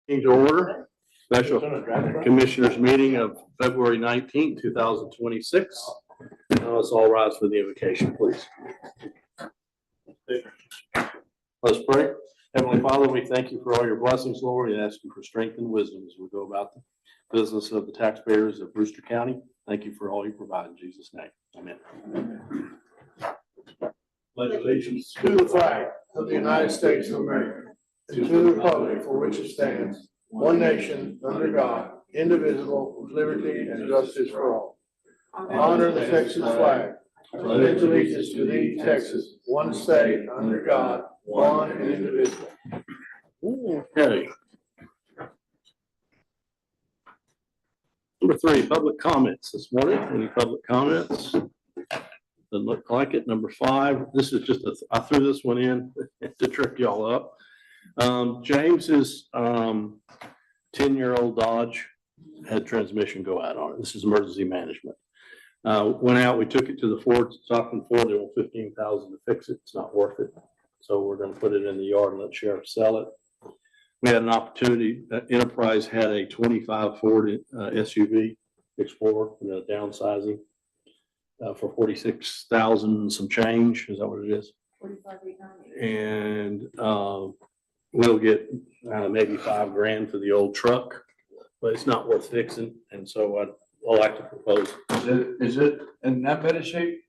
To order, special commissioners meeting of February 19th, 2026. Let's all rise for the invocation, please. Let's pray. Heavenly Father, we thank you for all your blessings, Lord, and ask you for strength and wisdom as we go about the business of the taxpayers of Brewster County. Thank you for all you provide in Jesus' name. Amen. Pledge allegiance to the flag of the United States of America and to the republic for which it stands, one nation, under God, indivisible, with liberty and justice for all. Honor the Texas flag. Pledge allegiance to thee, Texas, one state, under God, one and indivisible. Okay. Number 3, public comments this morning. Any public comments? Doesn't look like it. Number 5, this is just I threw this one in to trip y'all up. James's 10-year-old Dodge had transmission go out on it. This is emergency management. Went out, we took it to the Ford, Stockton Ford. They want $15,000 to fix it. It's not worth it. So we're going to put it in the yard and let sheriff sell it. We had an opportunity. Enterprise had a 25 Ford SUV Explorer, downsizing for $46,000 some change. Is that what it is? 45,800. And we'll get maybe $5,000 for the old truck, but it's not worth fixing. And so I'd like to propose. Is it in that better shape?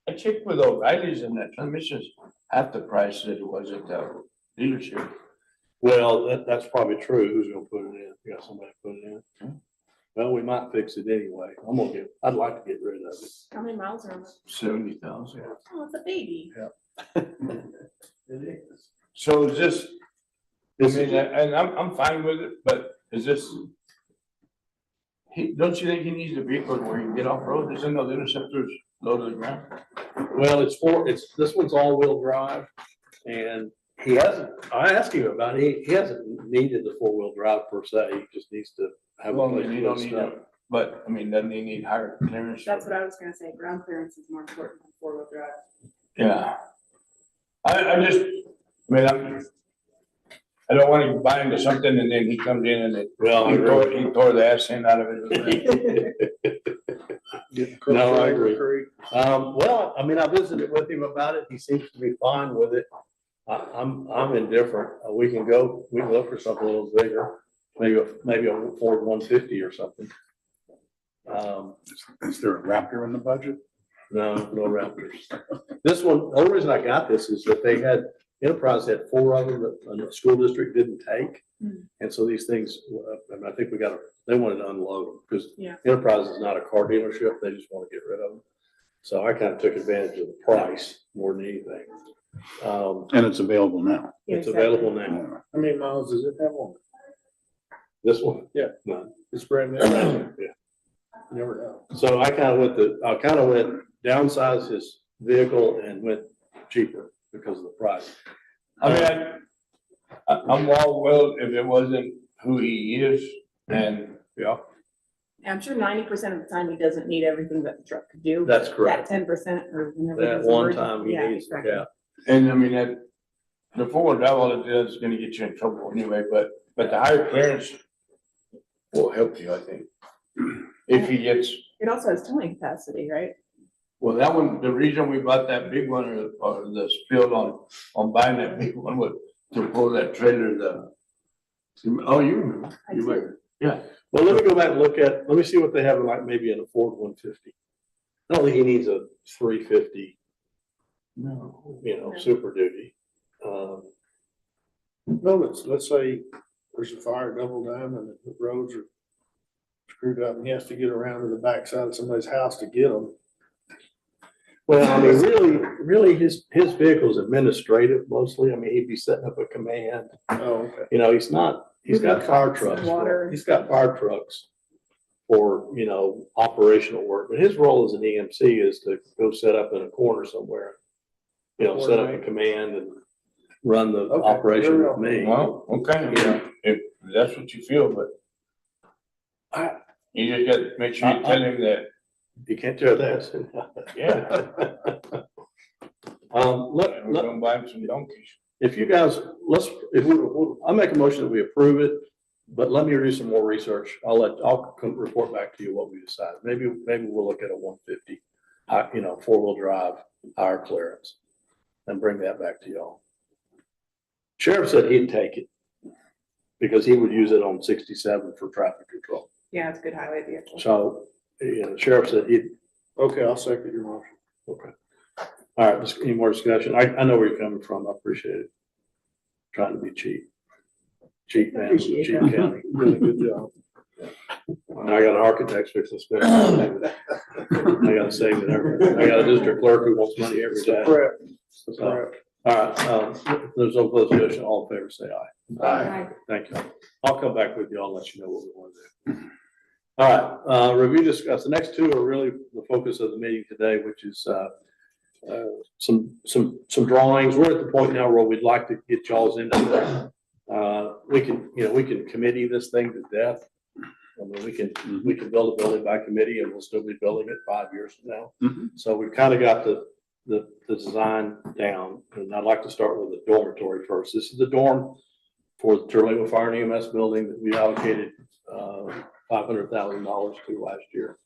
I checked with O'Reilly's and that transmission's half the price that it was at the dealership. Well, that's probably true. Who's gonna put it in? You got somebody to put it in? Hmm. Well, we might fix it anyway. I'd like to get rid of it. How many miles are on it? 70,000. Oh, it's a baby. It is. So is this, and I'm fine with it, but is this, don't you think he needs a vehicle where he can get off road? Isn't those interceptors low to the ground? Well, this one's all-wheel drive, and I asked him about it. He hasn't needed the 4-wheel drive per se. He just needs to have a place to put stuff. But I mean, doesn't he need higher clearance? That's what I was gonna say. Ground clearance is more important than 4-wheel drive. Yeah. I don't want to buy into something and then he comes in and he tore the ass end out of it. No, I agree. Well, I mean, I visited with him about it. He seems to be fine with it. I'm indifferent. We can look for something a little bigger, maybe a Ford 150 or something. Is there a Raptor in the budget? No Raptors. This one, the only reason I got this is that Enterprise had 4 of them that the school district didn't take. And so these things, I think they wanted to unload them because Enterprise is not a car dealership. They just want to get rid of them. So I kind of took advantage of the price more than anything. And it's available now. It's available now. How many miles does it have on it? This one? Yeah. None. It's brand new. Yeah. Never know. So I kind of went downsize his vehicle and went cheaper because of the price. I mean, I'm all well if it wasn't who he is, and yeah, I'm sure 90% of the time he doesn't need everything that the truck could do. That's correct. That 10% or whenever that there's one emergency- time he needs exactly. yeah. and I mean that the 4-wheel drive all it does is going to get you in trouble anyway. But the higher clearance will help you, I think, if he gets. It also has towing capacity, right? Well, that one, the reason we bought that big one or the spill on buying that big one was to pull that trailer. You remember? I do. Yeah. Well, let me go back and let me see what they have like maybe in a Ford 150. I don't think he needs a 350. No. Super Duty. No, let's say there's a fire double down and the roads are screwed up and he has to get around to the backside of somebody's house to get them. Well, I mean, really, his vehicle is administrative mostly. I mean, he'd be setting up a command. Oh, okay. He's got fire trucks. He's got fire trucks for, operational work. But his role as an EMC is to go set up in a corner somewhere, set up a command and run the operation with me. Well, okay. If that's what you feel, but you just got to make sure you tell him that. You can't tell that. Yeah. We're gonna buy him some donkeys. if you guys, I'll make a motion that we approve it, but let me do some more research. I'll report back to you what we decide. Maybe we'll look at a 150, four-wheel drive, higher clearance, and bring that back to y'all. Sheriff said he'd take it because he would use it on 67 for traffic control. Yeah, it's a good highway vehicle. So, the sheriff said he'd. Okay, I'll second your motion. Okay. All right, any more discussion? I know where you're coming from. I appreciate it. Trying to be cheap. Cheap man, Appreciate cheap that. county. Doing a good job. I got an architect fix this. I gotta save it. I got a district clerk who wants money every day. Correct. So, all right, if there's no further discussion, all in favor, say aye. Aye. Thank you. I'll come back with you. I'll let you know what we want to do. All right, review, discuss. The next two are really the focus of the meeting today, which is some drawings. We're at the point now where we'd like to get y'all's input. We can committee this thing to death. I mean, we can build a building by committee and we'll still be building it 5 years from now. Mhm. So we've kind of got the design down, and I'd like to start with the dormitory first. This is the dorm for the Terlingua Fire and EMS building that we allocated $500,000 to last year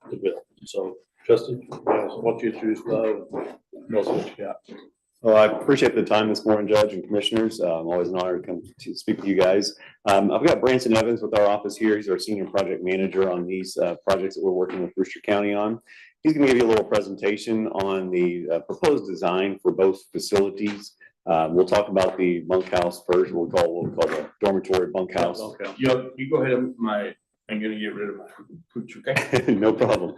to build. So Justin, why don't you introduce Bo and tell us what you got? Well, I appreciate the time this morning, Judge and Commissioners. Always an honor to come to speak with you guys. I've got Branson Evans with our office here. He's our senior project manager on these projects that we're working with Brewster County on. He's going to give you a little presentation on the proposed design for both facilities. We'll talk about the bunkhouse first. We'll call the dormitory bunkhouse. Okay. You go ahead. I'm gonna get rid of my pooch, okay? No problem.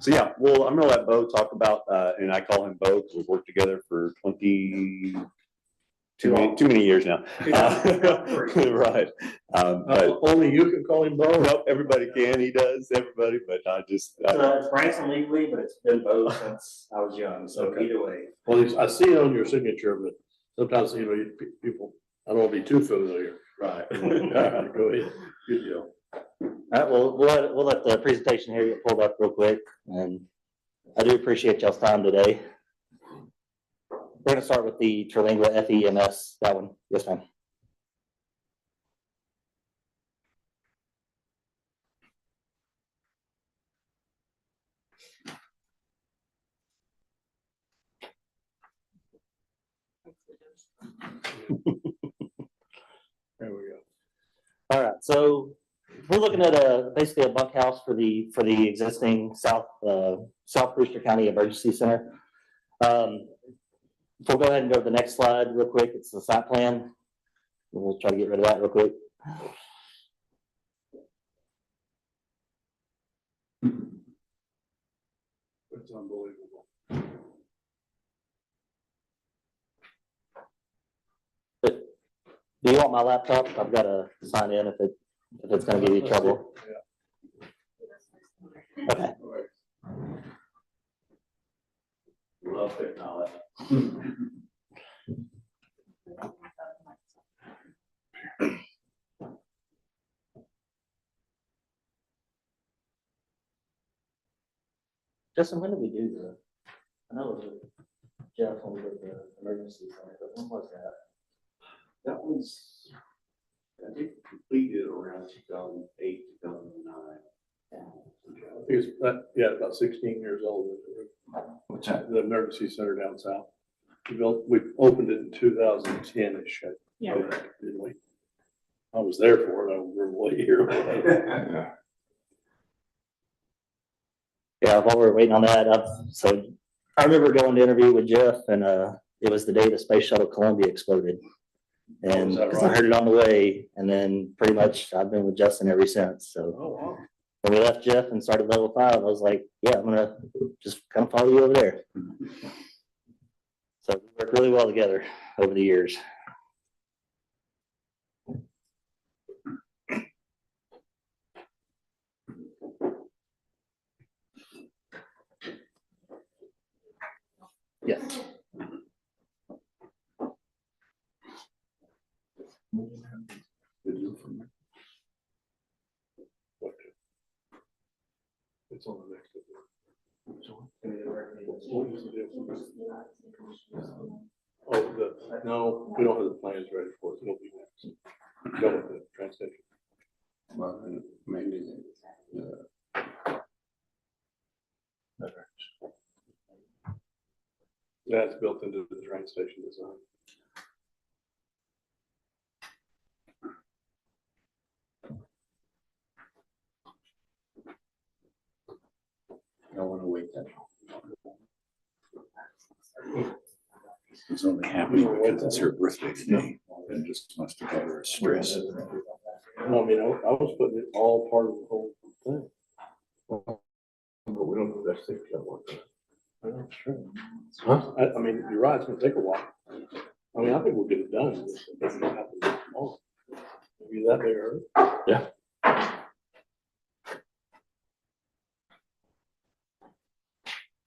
So yeah, well, I'm gonna let Bo talk about, and I call him Bo because we've worked together for too many years now. Right. But Only you can call him Bo? nope, everybody can. He does, everybody, but I just. It's Branson legally, but it's been both since I was young, so Okay. either way. Well, I see it on your signature, but sometimes, people, I don't want to be too familiar. Right. All right, go ahead. Good deal. All right, well, we'll let the presentation here get pulled up real quick, and I do appreciate y'all's time today. We're gonna start with the Terlingua FEMS, that one. Yes, ma'am. There we go. All right, so we're looking at basically a bunkhouse for the existing South Brewster County Emergency Center. We'll go ahead and go to the next slide real quick. It's the site plan. We'll try to get rid of that real quick. It's unbelievable. Do you want my laptop? I've got to sign in if it's going to give you trouble. Okay. Love technology. Justin, when did we do I know it was with Jeff when we did the emergency center, but when was that? That was, I think completed around 2008, 2009. About 16 years old. What's that? The emergency center down south. We opened it in 2010-ish. Yeah. Didn't we? I was there for it. I was way here. Yeah, while we're waiting on that, so I remember going to interview with Jeff, and it was the day the space shuttle Columbia exploded. And is that because I right? heard it on the way, and then pretty much I've been with Justin ever since. So Oh, wow. when we left Jeff and started level 5, I was like, yeah, I'm gonna just kind of follow you over there. So we worked really well together over the years. Yes. It's on the next. No, we don't have the plans ready for it. It'll be next. Go with the train station. Well, maybe. That's built into the train station design. I don't want to wait that long. It's only happy because it's her birthday today and just must have had her stress. No, I mean, I was putting it all part of the whole thing. But we don't know that thing that work. I'm sure. Huh? I mean, you're right, it's gonna take a while. I mean, I think we'll get it done. It doesn't have to be tomorrow. Maybe that big hurt. Yeah.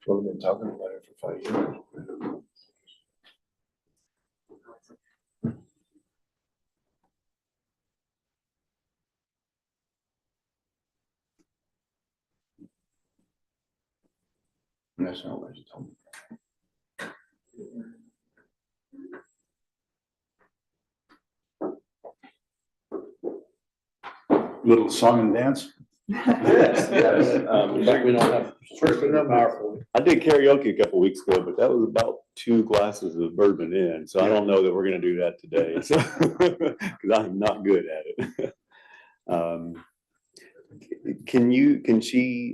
Well, we've been talking about it for 5 years. And that's not what you told me. Little song and dance. Yes, yes. In fact, we don't have, first, we're not powerful. I did karaoke a couple weeks ago, but that was about 2 glasses of bourbon in, so I don't know that we're gonna do that today, so, because I'm not good at it. Can she,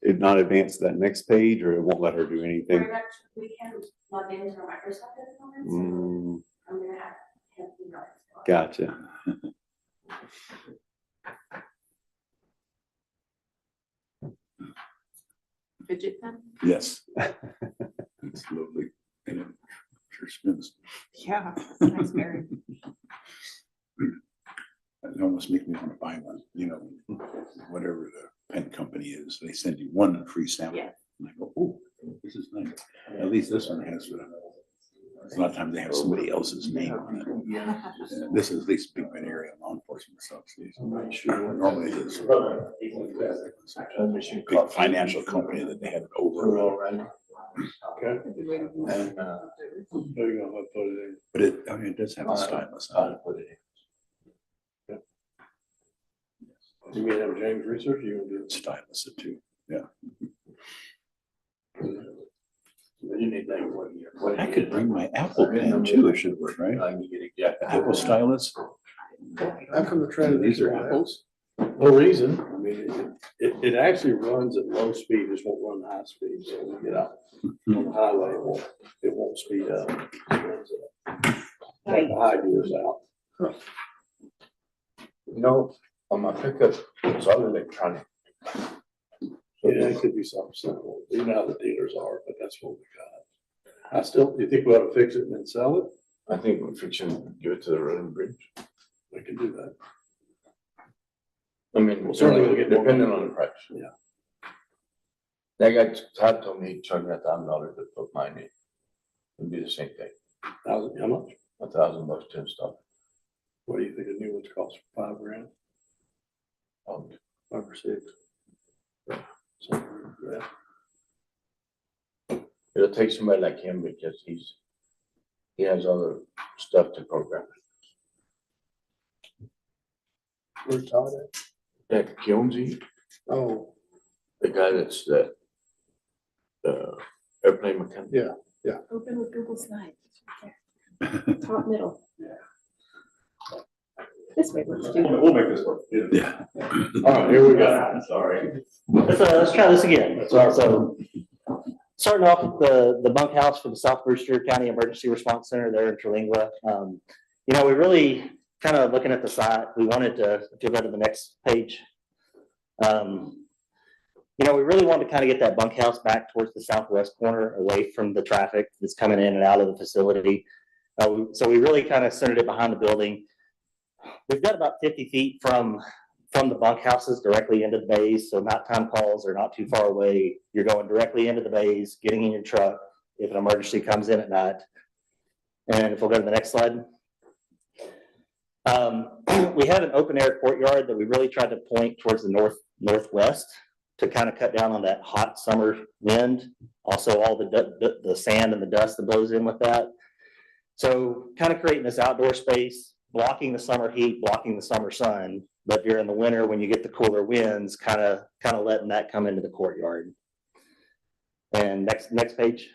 not advance to that next page, or it won't let her do anything? We can log into Microsoft at the moment, so Mm, I'm gonna have him email it. gotcha. Fidget pen? Yes. It's lovely. And it sure spins. Yeah, nice berry. It almost makes me want to buy one, you know, whatever the pen company is, they send you one free sample. Yeah. And I go, oh, this is nice. At least this one has, a lot of times they have somebody else's name on it. And this is at least big Bend area law enforcement stuff. Normally it's a big financial company that they have it over. Okay. And, There you go, I'll put it in. But it, I mean, it does have a stylus on it. put it in. You mean have James research, you gonna do it? Stylus it too, yeah. You need that one year. I could bring my Apple pen too, it should work, right? Apple stylus. How come the trend? These are apples. No reason, I mean, it actually runs at low speed, just won't run high speed, so when you get out on the highway, it won't speed up. It runs up. Like the high gears out. You know, on my pickup, it's all electronic. Yeah, it could be something simple, you know how the dealers are, but that's what we got. I still, you think we ought to fix it and then sell it? I think we're fixing, give it to the road and bridge. We can do that. I mean, Well, certainly we'll get more depending money. on the price. Yeah. That guy, Todd told me he'd charge me $1,000 to put mine in. It'd be the same thing, How much? $1,000 to install. What do you think a new one's cost? $5,000, Um, 5 or 6? Something like that. It'll take somebody like him because he has other stuff to program. Where's Todd at? That Kilnsey, Oh, the guy that's the airplane mechanic. yeah. Open with Google Slides. Top middle. This way works too. We'll make this work. Yeah. All right, here we go. Sorry. Let's try this again. That's all right. So, starting off with the bunkhouse for the South Brewster County Emergency Response Center there in Terlingua. You know, we really kind of looking at the site, we wanted to, if you go to the next page. You know, we really wanted to kind of get that bunkhouse back towards the southwest corner, away from the traffic that's coming in and out of the facility. So we really kind of centered it behind the building. We've got about 50 feet from the bunkhouses directly into the bays, so nighttime calls are not too far away. You're going directly into the bays, getting in your truck if an emergency comes in at night. And if we'll go to the next slide. We have an open air courtyard that we really tried to point towards the northwest to kind of cut down on that hot summer wind. Also all the sand and the dust that blows in with that. So kind of creating this outdoor space, blocking the summer heat, blocking the summer sun, but during the winter, when you get the cooler winds, kind of letting that come into the courtyard. And next page.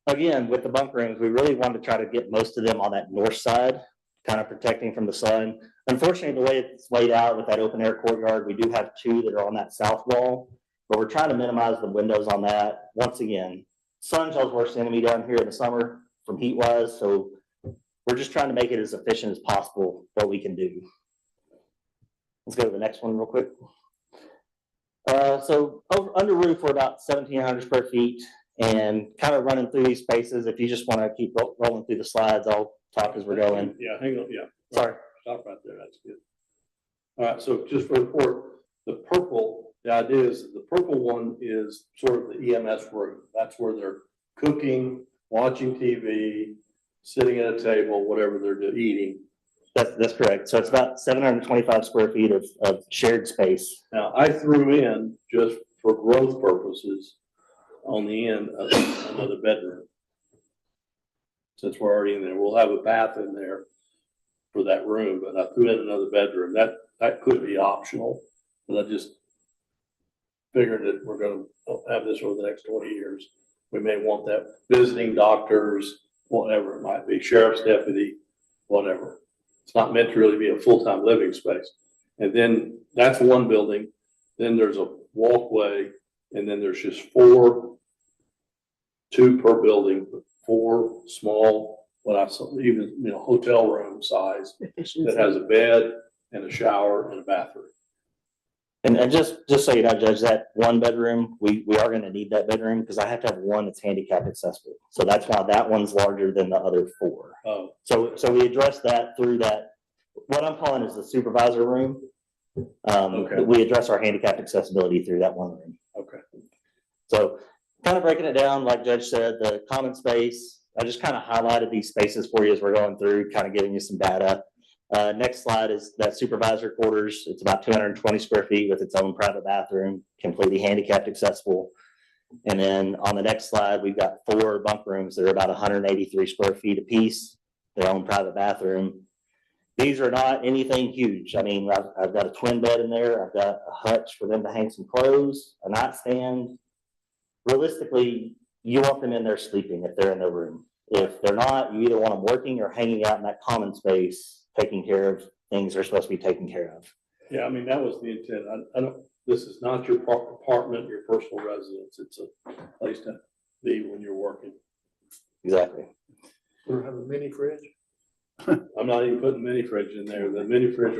Again, with the bunk rooms, we really wanted to try to get most of them on that north side, kind of protecting from the sun. Unfortunately, the way it's laid out with that open air courtyard, we do have 2 that are on that south wall, but we're trying to minimize the windows on that. Once again, sun's y'all's worst enemy down here in the summer from heat wise, so we're just trying to make it as efficient as possible what we can do. Let's go to the next one real quick. So under roof, we're about 1,700 square feet, and kind of running through these spaces. If you just want to keep rolling through the slides, I'll talk as we're going. Yeah, hang on, yeah. Sorry. Stop right there, that's good. All right, so just for the report, the purple, the idea is the purple one is sort of the EMS room. That's where they're cooking, watching TV, sitting at a table, whatever they're eating. That's correct. So it's about 725 square feet of shared space. Now, I threw in, just for growth purposes, on the end of another bedroom. Since we're already in there, we'll have a bath in there for that room, but I threw in another bedroom. That could be optional, but I just figured that we're gonna have this over the next 20 years. We may want that, visiting doctors, whatever it might be, sheriff's deputy, whatever. It's not meant to really be a full-time living space. And then that's one building. Then there's a walkway, and then there's just 4, 2 per building, 4 small, what I saw, even, hotel room size that has a bed and a shower and a bathroom. And just so you know, Judge, that 1 bedroom, we are going to need that bedroom because I have to have one that's handicap accessible. So that's why that one's larger than the other 4. Oh. So we addressed that through that, what I'm calling is the supervisor room. Okay. We address our handicap accessibility through that 1 room. Okay. So kind of breaking it down, like Judge said, the common space, I just kind of highlighted these spaces for you as we're going through, kind of giving you some data. Next slide is that supervisor quarters. It's about 220 square feet with its own private bathroom, completely handicapped accessible. And then on the next slide, we've got 4 bunk rooms that are about 183 square feet apiece, their own private bathroom. These are not anything huge. I mean, I've got a twin bed in there. I've got a hutch for them to hang some clothes, a nightstand. Realistically, you want them in there sleeping if they're in their room. If they're not, you either want them working or hanging out in that common space, taking care of things they're supposed to be taken care of. Yeah, I mean, that was the intent. I don't, this is not your apartment, your personal residence. It's a place to be when you're working. Exactly. We'll have a mini fridge. I'm not even putting mini fridge in there. The mini fridge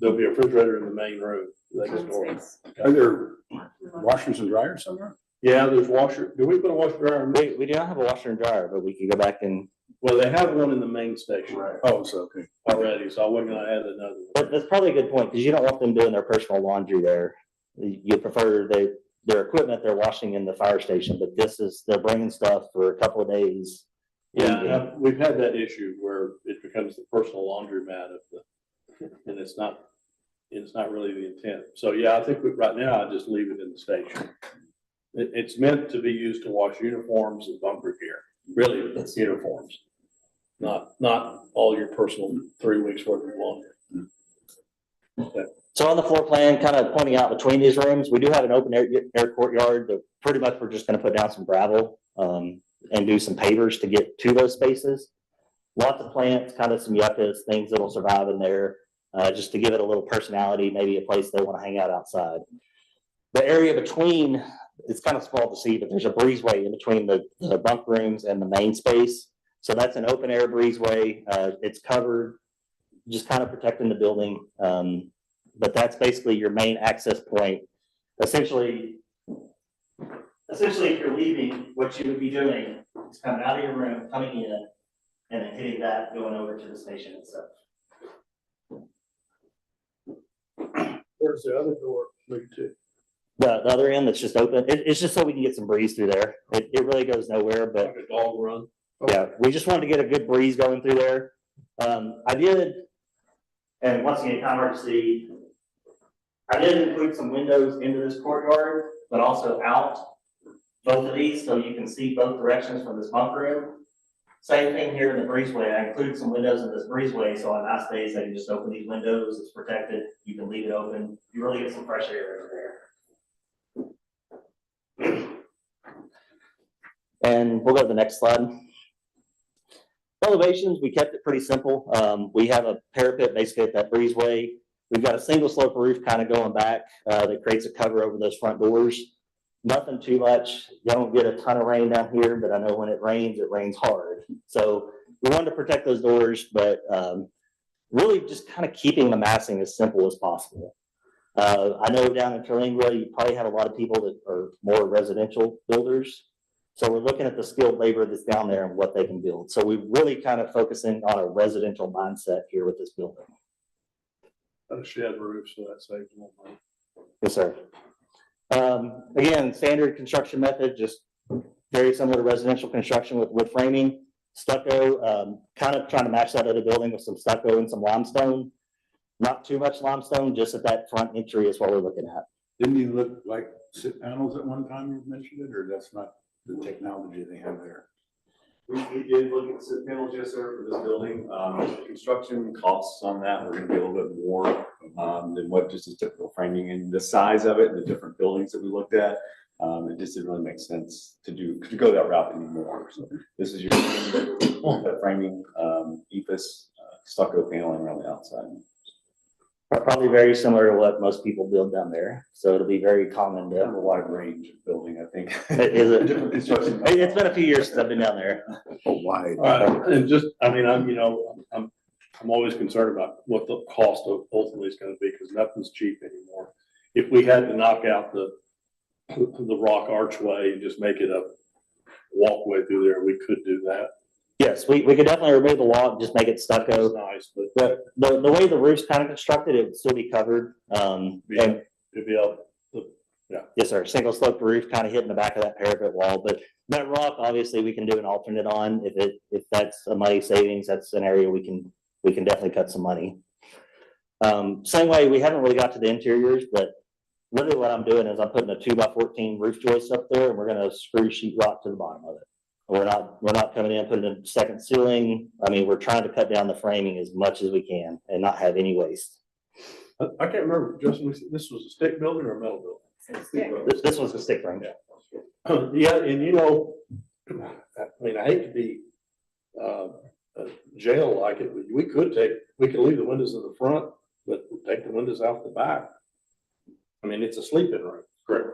there'll be a refrigerator in the main room. They can store it. Are there washers and dryers somewhere? Yeah, there's washer. Do we put a washer dryer in there? We do not have a washer and dryer, but we could go back and, Well, they have one in the main station Oh, so, okay. already, so I wasn't gonna add another one. but that's probably a good point because you don't want them doing their personal laundry there. You prefer their equipment they're washing in the fire station, but they're bringing stuff for a couple of days. Yeah, we've had that issue where it becomes the personal laundromat and it's not really the intent. So yeah, I think right now I just leave it in the station. It's meant to be used to wash uniforms and bunker gear. Really, it's uniforms, not all your personal 3 weeks worth of laundry. Okay. So on the floor plan, kind of pointing out between these rooms, we do have an open air courtyard that pretty much we're just going to put down some gravel and do some pavers to get to those spaces. Lots of plants, kind of some yuccas, things that'll survive in there, just to give it a little personality, maybe a place they want to hang out outside. The area between, it's kind of small to see, but there's a breezeway in between the bunk rooms and the main space. So that's an open air breezeway. It's covered, just kind of protecting the building. But that's basically your main access point. Essentially, if you're leaving, what you would be doing is coming out of your room, coming in, and then hitting that, going over to the station itself. Where's the other door lead to? The other end that's just open, it's just so we can get some breeze through there. It really goes nowhere, but Like a dog run. yeah, we just wanted to get a good breeze going through there. I did, and once again, kind of hard to see, I did include some windows into this courtyard, but also out both of these, so you can see both directions from this bunk room. Same thing here in the breezeway. I included some windows in this breezeway, so on nice days, I can just open these windows. It's protected. You can leave it open. You really get some fresh air over there. And we'll go to the next slide. Elevations, we kept it pretty simple. We have a parapet basically at that breezeway. We've got a single slope roof kind of going back that creates a cover over those front doors. Nothing too much. You don't get a ton of rain down here, but I know when it rains hard. So we wanted to protect those doors, but really just kind of keeping the massing as simple as possible. I know down in Terlingua, you probably have a lot of people that are more residential builders. So we're looking at the skilled labor that's down there and what they can build. So we're really kind of focusing on a residential mindset here with this building. A shed roof, so that saves more money. Yes, sir. Again, standard construction method, just very similar to residential construction with wood framing, stucco, kind of trying to match that other building with some stucco and some limestone. Not too much limestone, just at that front entry is what we're looking at. Didn't you look like sit panels at one time you mentioned it, or that's not the technology they have there? We did look at the panels, yes, sir, for this building. The construction costs on that are gonna be a little bit more than what just is typical framing, and the size of it and the different buildings that we looked at. It just didn't really make sense to go that route anymore. So this is your framing, EPIS, stucco paneling around the outside. Probably very similar to what most people build down there. So it'll be very common Kind of to. a wide range of building, I think. Is it? Different construction. It's been a few years since I've been down there. Wide. And just, I mean, I'm always concerned about what the cost of ultimately is gonna be, because nothing's cheap anymore. If we had to knock out the rock archway and just make it a walkway through there, we could do that. Yes, we could definitely remove the wall and just make it It's stucco. nice, but The way the roof's kind of constructed, it would still be covered. And it'd be up. yes, sir, single slope roof kind of hitting the back of that parapet wall, but that rock, obviously, we can do an alternate on. If that's a money savings, that's an area we can definitely cut some money. Same way, we haven't really got to the interiors, but literally what I'm doing is I'm putting a 2x14 roof joist up there, and we're gonna screw sheet rock to the bottom of it. We're not coming in, putting a second ceiling. I mean, we're trying to cut down the framing as much as we can and not have any waste. I can't remember, Justin, this was a stick building or a metal building? This was a stick frame. Yeah, and I mean, I hate to be jail like it, but we could leave the windows in the front, but take the windows out the back. I mean, it's a sleeping room. Correct.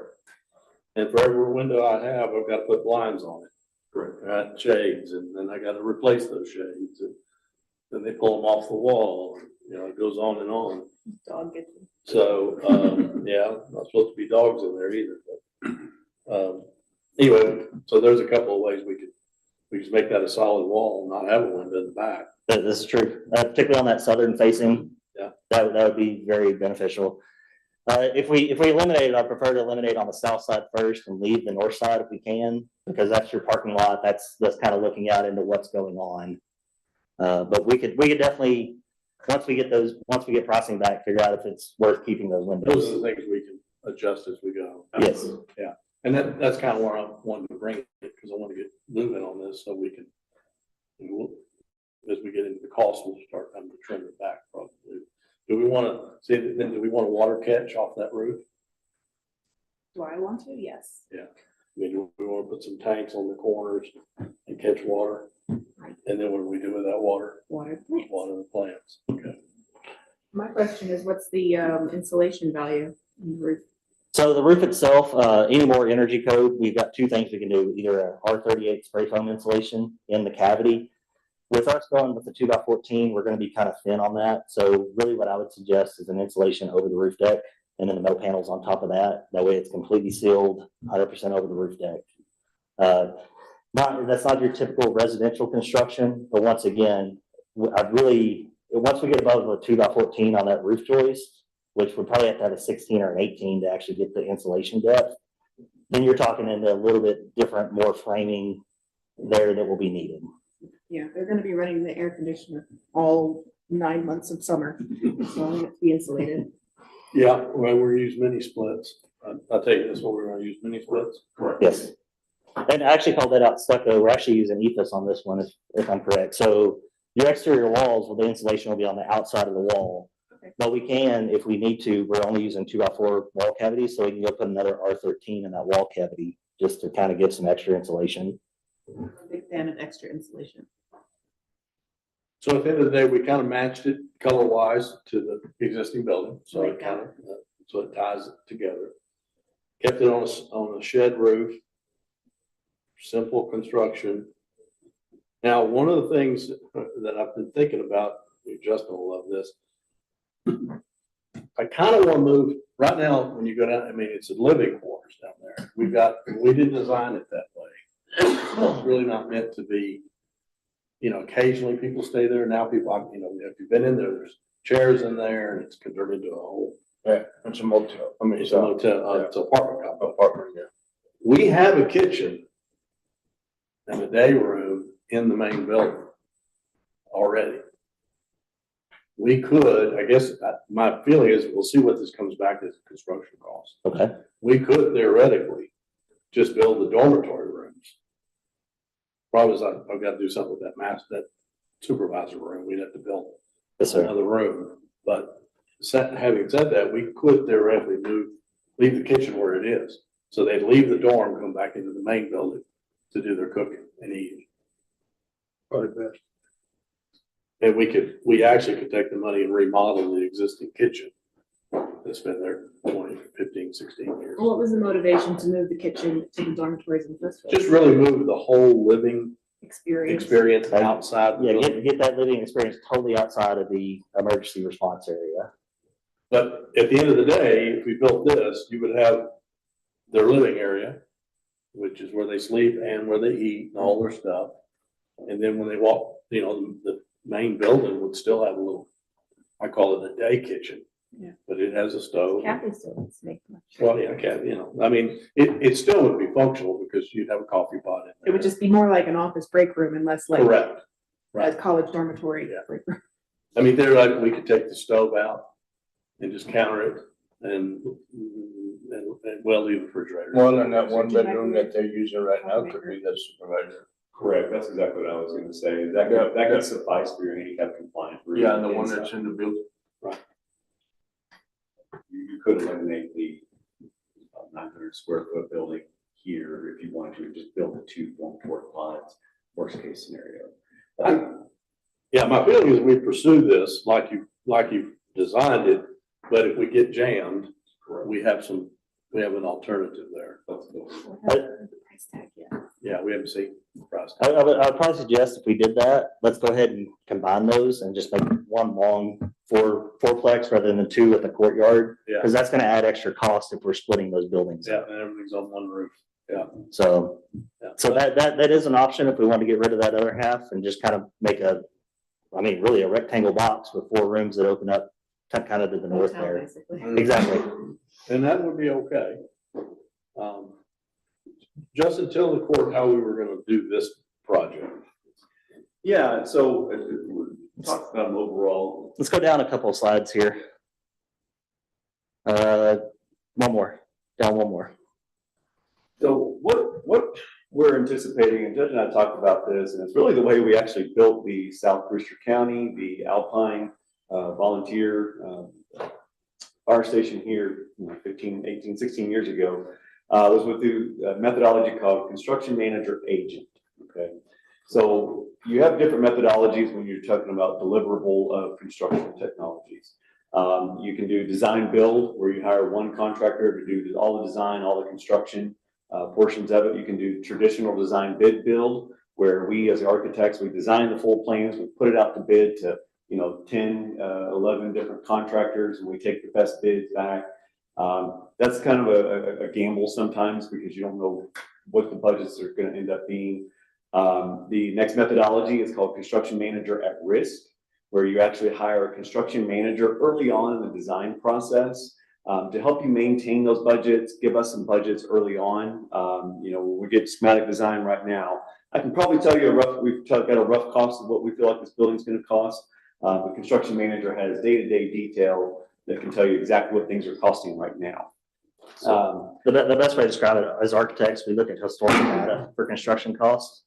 And for every window I have, I've got to put blinds on it. Correct. Shades, and then I got to replace those shades, and then they pull them off the wall, it goes on and on. Dog gets them. So, yeah, not supposed to be dogs in there either, but, anyway, so there's a couple of ways we could just make that a solid wall and not have a window in the back. This is true, particularly on that southern facing. Yeah. That would be very beneficial. If we eliminate it, I prefer to eliminate on the south side first and leave the north side if we can, because that's your parking lot. That's kind of looking out into what's going on. But we could definitely, once we get pricing back, figure out if it's worth keeping those windows. Those are the things we can adjust as we go. Yes. Yeah, and that's kind of where I wanted to bring it, because I want to get moving on this so we can, as we get into the cost, we'll start having to trim it back probably. Do we want to see, then do we want a water catch off that roof? Do I want to? Yes. Yeah. I mean, do we want to put some tanks on the corners and catch water? And then what do we do with that water? Water plants. Water the plants. Okay. My question is, what's the insulation value in the roof? So the roof itself, any more energy code, we've got two things we can do, either a R38 spray foam insulation in the cavity. With us going with the 2x14, we're going to be kind of thin on that. So really what I would suggest is an insulation over the roof deck and then the metal panels on top of that. That way it's completely sealed, 100% over the roof deck. That's not your typical residential construction, but once again, once we get above the 2x14 on that roof joist, which would probably have to have a 16 or an 18 to actually get the insulation depth, then you're talking into a little bit different, more framing there that will be needed. Yeah, they're gonna be running the air conditioner all 9 months of summer, so I'm gonna be insulated. Yeah, well, we're using mini splits. I'll tell you this, what we're going to use mini splits. Yes. And I actually called that out stucco. We're actually using ethos on this one, if I'm correct. So your exterior walls, well, the insulation will be on the outside of the wall. Okay. But we can, if we need to, we're only using 2x4 wall cavities, so we can go put another R13 in that wall cavity just to kind of give some extra insulation. I'm a big fan of extra insulation. So at the end of the day, we kind of matched it color wise to the existing building, so Like it kind of, so it ties it together. Kept it on a shed roof. Simple construction. Now, one of the things that I've been thinking about, Justin will love this. I kind of want to move, right now, when you go down, I mean, it's a living quarters down there. We didn't design it that way. It's really not meant to be, you know, occasionally people stay there. Now people, you know, if you've been in there, there's chairs in there and it's converted into a whole. Yeah, it's a motel. I mean, It's a motel, it's an apartment complex. apartment, yeah. We have a kitchen and a day room in the main building already. We could, I guess, my feeling is we'll see what this comes back as a construction cost. Okay. We could theoretically just build the dormitory rooms. Problem is I've got to do something with that supervisor room. We'd have to build Yes, sir. another room. But having said that, we could theoretically leave the kitchen where it is. So they'd leave the dorm, come back into the main building to do their cooking and eating. Probably best. And we actually could take the money and remodel the existing kitchen that's been there 20, 15, 16 years. What was the motivation to move the kitchen to the dormitories in the first place? Just really move the whole living experience outside the Yeah, building. get that living experience totally outside of the emergency response area. But at the end of the day, if we built this, you would have their living area, which is where they sleep and where they eat and all their stuff. And then when they walk, you know, the main building would still have a little, I call it a day kitchen. Yeah. But it has a stove. Kathy still needs to make much. Well, yeah, you know, I mean, it still would be functional because you'd have a coffee pot in there. It would just be more like an office break room and less like Correct. a Right. college dormitory Yeah. break room. I mean, they're like, we could take the stove out and just counter it and well, leave the refrigerator. Well, in that one bedroom that they're using right now could be the supervisor. Correct, that's exactly what I was gonna say. That could suffice for your handicap compliant. room Yeah, and the one inside. that's in the building. You could eliminate the 900 square foot building here if you wanted to, just build the 2 4 pods, worst case scenario. Yeah, my feeling is we pursue this like you designed it, but if we get jammed, we have an alternative there. Price tag, yeah. Yeah, we haven't seen the price. I would probably suggest if we did that, let's go ahead and combine those and just make one long fourplex rather than the 2 with the courtyard. Yeah. Because that's gonna add extra cost if we're splitting those buildings. Yeah, and everything's on one roof. Yeah. So Yeah. that is an option if we want to get rid of that other half and just kind of make really a rectangle box with 4 rooms that open up kind of to the north Hotel, there. basically. Exactly. And that would be okay. Justin, tell the court how we were gonna do this project. Yeah, so talk about them overall. Let's go down a couple of slides here. One more, down one more. So what we're anticipating, and Judge and I talked about this, and it's really the way we actually built the South Brewster County, the Alpine volunteer fire station here 15, 18, 16 years ago, was with the methodology called construction manager agent. Okay. So you have different methodologies when you're talking about deliverable of construction technologies. You can do design build, where you hire one contractor to do all the design, all the construction portions of it. You can do traditional design bid build, where we as the architects, we design the full plans, we put it out to bid to 10, 11 different contractors, and we take the best bids back. That's kind of a gamble sometimes because you don't know what the budgets are going to end up being. The next methodology is called construction manager at risk, where you actually hire a construction manager early on in the design process to help you maintain those budgets, give us some budgets early on. We get schematic design right now. I can probably tell you we've got a rough cost of what we feel like this building's going to cost. The construction manager has day-to-day detail that can tell you exactly what things are costing right now. The best way to describe it, as architects, we look at historical data for construction costs,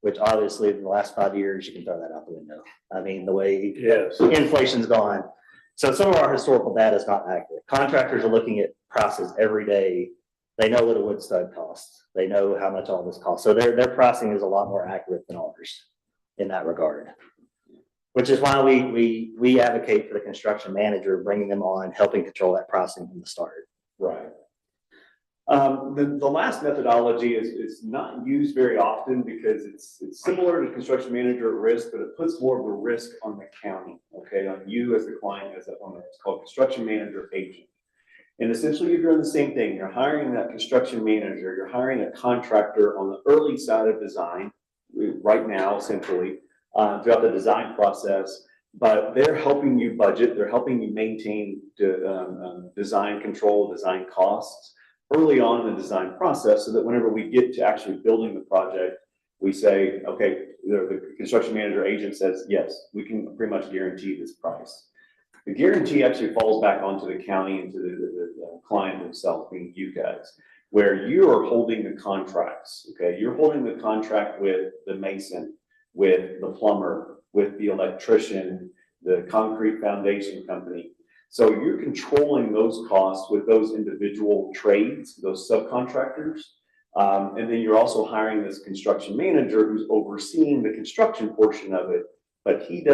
which obviously in the last 5 years, you can throw that out the window. I mean, the way Yes. inflation's gone. So some of our historical data is not accurate. Contractors are looking at prices every day. They know what a wood stud costs. They know how much all this costs. So their pricing is a lot more accurate than ours in that regard. Which is why we advocate for the construction manager, bringing them on, helping control that pricing from the start. Right. The last methodology is not used very often because it's similar to construction manager at risk, but it puts more of a risk on the county, okay, on you as the client, it's called construction manager agent. And essentially you're doing the same thing. You're hiring that construction manager, you're hiring a contractor on the early side of design right now, essentially, throughout the design process, but they're helping you budget, they're helping you maintain design control, design costs early on in the design process, so that whenever we get to actually building the project, we say, okay, the construction manager agent says, yes, we can pretty much guarantee this price. The guarantee actually falls back onto the county and to the client themselves, being you guys, where you are holding the contracts, okay? You're holding the contract with the mason, with the plumber, with the electrician, the concrete foundation company. So you're controlling those costs with those individual trades, those subcontractors. And then you're also hiring this construction manager who's overseeing the construction portion of it, but he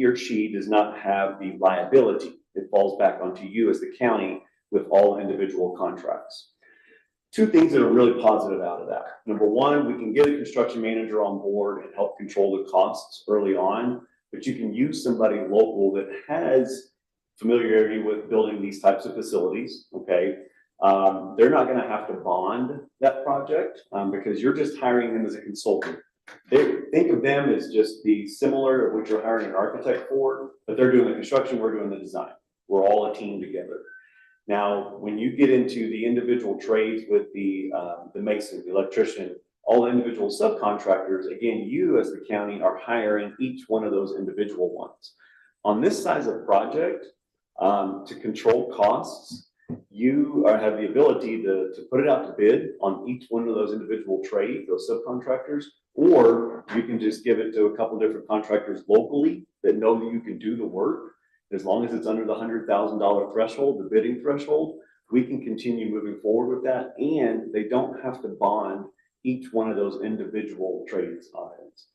or she does not have the liability. It falls back onto you as the county with all individual contracts. Two things that are really positive out of that. Number one, we can get a construction manager on board and help control the costs early on, but you can use somebody local that has familiarity with building these types of facilities, okay? They're not gonna have to bond that project because you're just hiring them as a consultant. Think of them as just the similar of what you're hiring an architect for, but they're doing the construction, we're doing the design. We're all a team together. Now, when you get into the individual trades with the mason, the electrician, all the individual subcontractors, again, you as the county are hiring each one of those individual ones. On this size of project, to control costs, you have the ability to put it out to bid on each one of those individual trades, those subcontractors, or you can just give it to a couple different contractors locally that know that you can do the work. As long as it's under the $100,000 threshold, the bidding threshold, we can continue moving forward with that, and they don't have to bond each one of those individual trades items.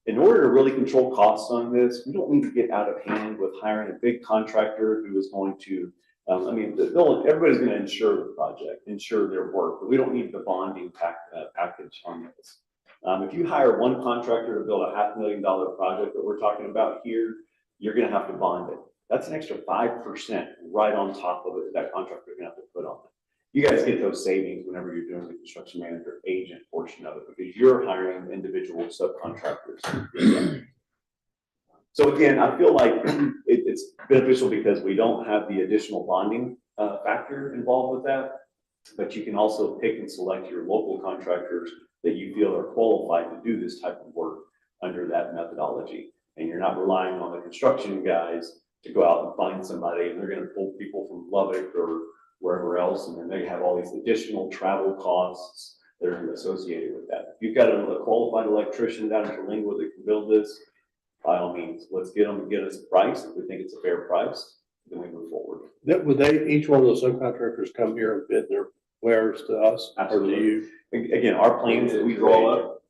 In order to really control costs on this, we don't need to get out of hand with hiring a big contractor who is going to, everybody's going to insure the project, insure their work, but we don't need the bonding package on this. If you hire one contractor to build a $500,000 project that we're talking about here, you're going to have to bond it. That's an extra 5% right on top of it that contractor is going to have to put on it. You guys get those savings whenever you're doing the construction manager agent portion of it because you're hiring individual subcontractors. So again, I feel like it's beneficial because we don't have the additional bonding factor involved with that, but you can also pick and select your local contractors that you feel are qualified to do this type of work under that methodology. And you're not relying on the construction guys to go out and find somebody and they're going to pull people from Lubbock or wherever else, and then they have all these additional travel costs that are associated with that. If you've got a qualified electrician down in Terlingua that can build this, by all means, let's get them and get us a price. If we think it's a fair price, then we move forward. Would each one of those subcontractors come here and bid their wares to us? Absolutely. Or do you? Again, our plans that we draw up,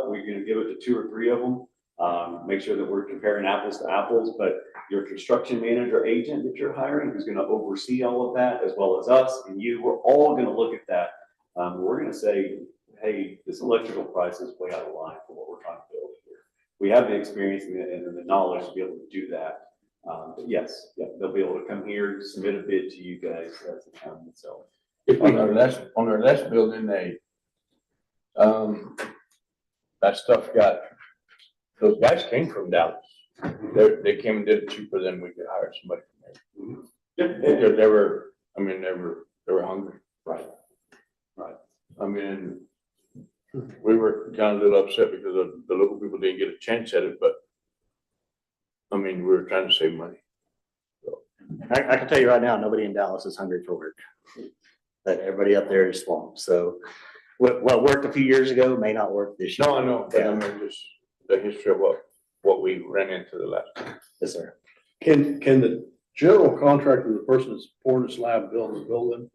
we're going to give it to 2 or 3 of them. Make sure that we're comparing apples to apples, but your construction manager agent that you're hiring, who's going to oversee all of that, as well as us and you, we're all going to look at that. We're going to say, hey, this electrical price is way out of line for what we're trying to build here. We have the experience and the knowledge to be able to do that. But yes, yeah, they'll be able to come here, submit a bid to you guys as the county itself. On our last building, that stuff those guys came from Dallas. They came and did it cheaper than we could hire somebody from there. They were hungry. Right. I mean, we were kind of a little upset because the local people didn't get a chance at it, but I mean, we were trying to save money. So, I can tell you right now, nobody in Dallas is hungry for work. But everybody up there is swamped. So what worked a few years ago may not work this year. No, I know, but I mean, just the history of what we ran into the last time. Yes, sir. Can the general contractor, the person that's pouring the slab, building the building,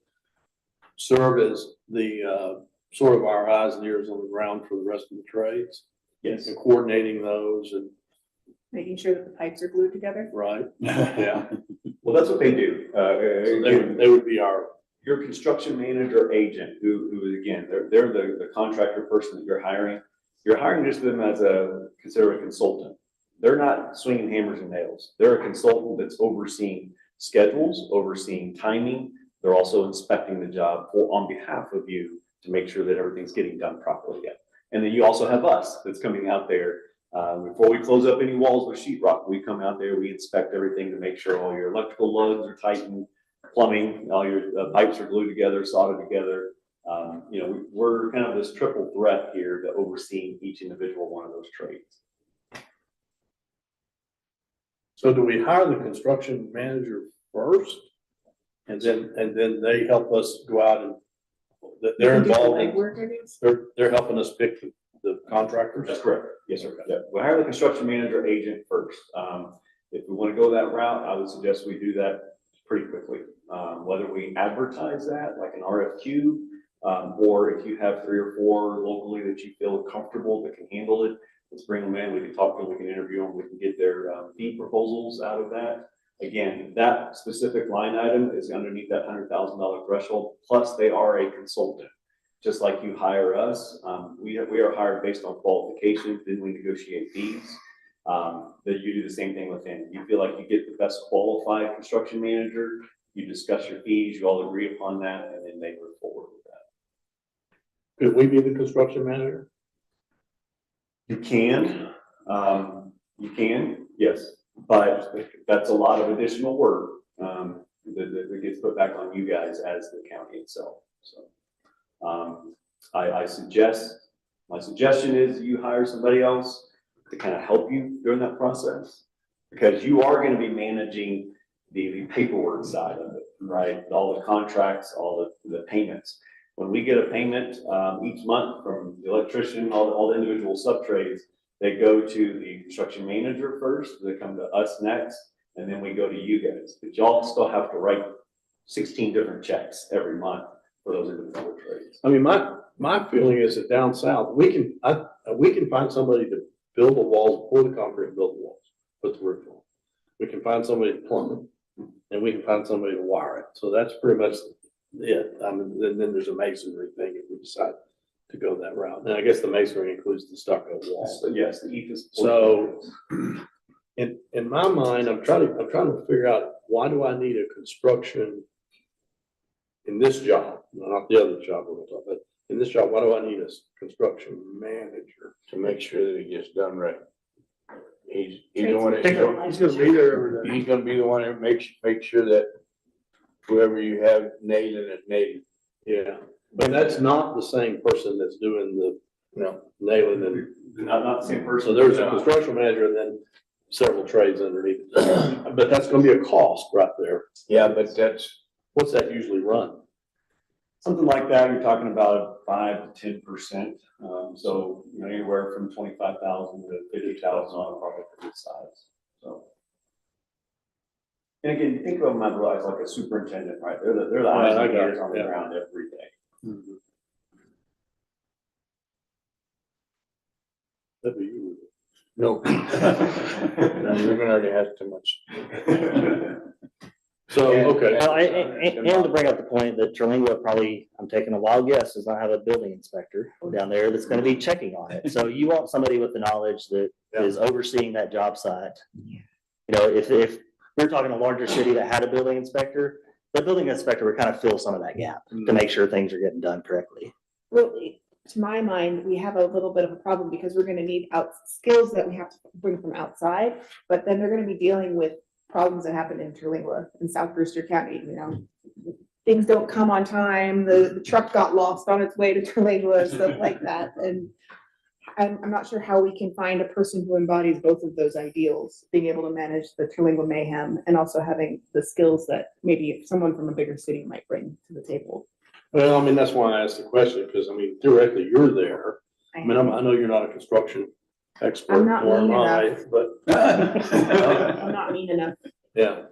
serve as the, sort of our eyes and ears on the ground for the rest of the trades? Yes. And coordinating those and, Making sure that the pipes are glued together. right? Yeah. Well, that's what they do. So they would be our, Your construction manager agent, who again, they're the contractor person that you're hiring. You're hiring just them as consider a consultant. They're not swinging hammers and nails. They're a consultant that's overseeing schedules, overseeing timing. They're also inspecting the job on behalf of you to make sure that everything's getting done properly. And then you also have us that's coming out there. Before we close up any walls with sheetrock, we come out there, we inspect everything to make sure all your electrical lugs are tightened, plumbing, all your pipes are glued together, soldered together. We're kind of this triple threat here to overseeing each individual one of those trades. so do we hire the construction manager first? And then they help us go out and they're You can do the involved in, legwork, I guess. they're helping us pick the contractors? That's correct. Yes, sir. Yeah. We'll hire the construction manager agent first. If we want to go that route, I would suggest we do that pretty quickly. Whether we advertise that like an RFQ, or if you have 3 or 4 locally that you feel comfortable that can handle it, let's bring them in. We can talk to them, we can interview them, we can get their fee proposals out of that. Again, that specific line item is underneath that $100,000 threshold. Plus, they are a consultant. Just like you hire us, we are hired based on qualifications, then we negotiate fees. That you do the same thing with him. You feel like you get the best qualified construction manager, you discuss your fees, you all agree upon that, and then they move forward with that. Could we be the construction manager? You can, yes, but that's a lot of additional work, that gets put back on you guys as the county itself, so. My suggestion is you hire somebody else to kind of help you during that process, because you are going to be managing the paperwork side of it, right? All the contracts, all the payments. When we get a payment each month from the electrician, all the individual sub trades, they go to the construction manager first, they come to us next, and then we go to you guys. But y'all still have to write 16 different checks every month for those individual trades. I mean, my feeling is that down south, we can find somebody to build the walls, pour the concrete, and build the walls, put the roof on. We can find somebody to plumb it, and we can find somebody to wire it. So that's pretty much it. I mean, then there's a masonry thing if we decide to go that route. And I guess the masonry includes the stucco wall. So yes, the ethos. So in my mind, I'm trying to figure out, why do I need a construction in this job, not the other job we're gonna talk about, in this job, why do I need a construction manager? To make sure that it gets done right. He's Trades the one that, He's gonna be there every day. he's gonna be the one that makes sure that whoever you have nailing it, nailing. Yeah, but that's not the same person that's doing the, nailing and, Not the same person. so there's a construction manager and then several trades underneath it. But that's gonna be a cost right there. Yeah, but that's, What's that usually run? Something like that, you're talking about 5 to 10%. So, anywhere from 25,000 to 50,000 on a project of this size, so. And again, think of them as like a superintendent, right? They're the eyes and ears on the ground every day. That'd be you. no. No, you're gonna already have too much. So, okay. Well, and to bring up the point that Terlingua probably, I'm taking a wild guess, does not have a building inspector down there that's gonna be checking on it. So you want somebody with the knowledge that is overseeing that job site. If we're talking a larger city that had a building inspector, the building inspector would kind of fill some of that gap to make sure things are getting done correctly. Really, to my mind, we have a little bit of a problem because we're gonna need skills that we have to bring from outside, but then they're gonna be dealing with problems that happen in Terlingua in South Brewster County, things don't come on time, the truck got lost on its way to Terlingua, stuff like that. And I'm not sure how we can find a person who embodies both of those ideals, being able to manage the Terlingua mayhem and also having the skills that maybe someone from a bigger city might bring to the table. Well, I mean, that's why I asked the question, because I mean, theoretically, you're there. I mean, I know you're not a construction expert, I'm not nor am mean I, enough. but, I'm not mean enough. yeah.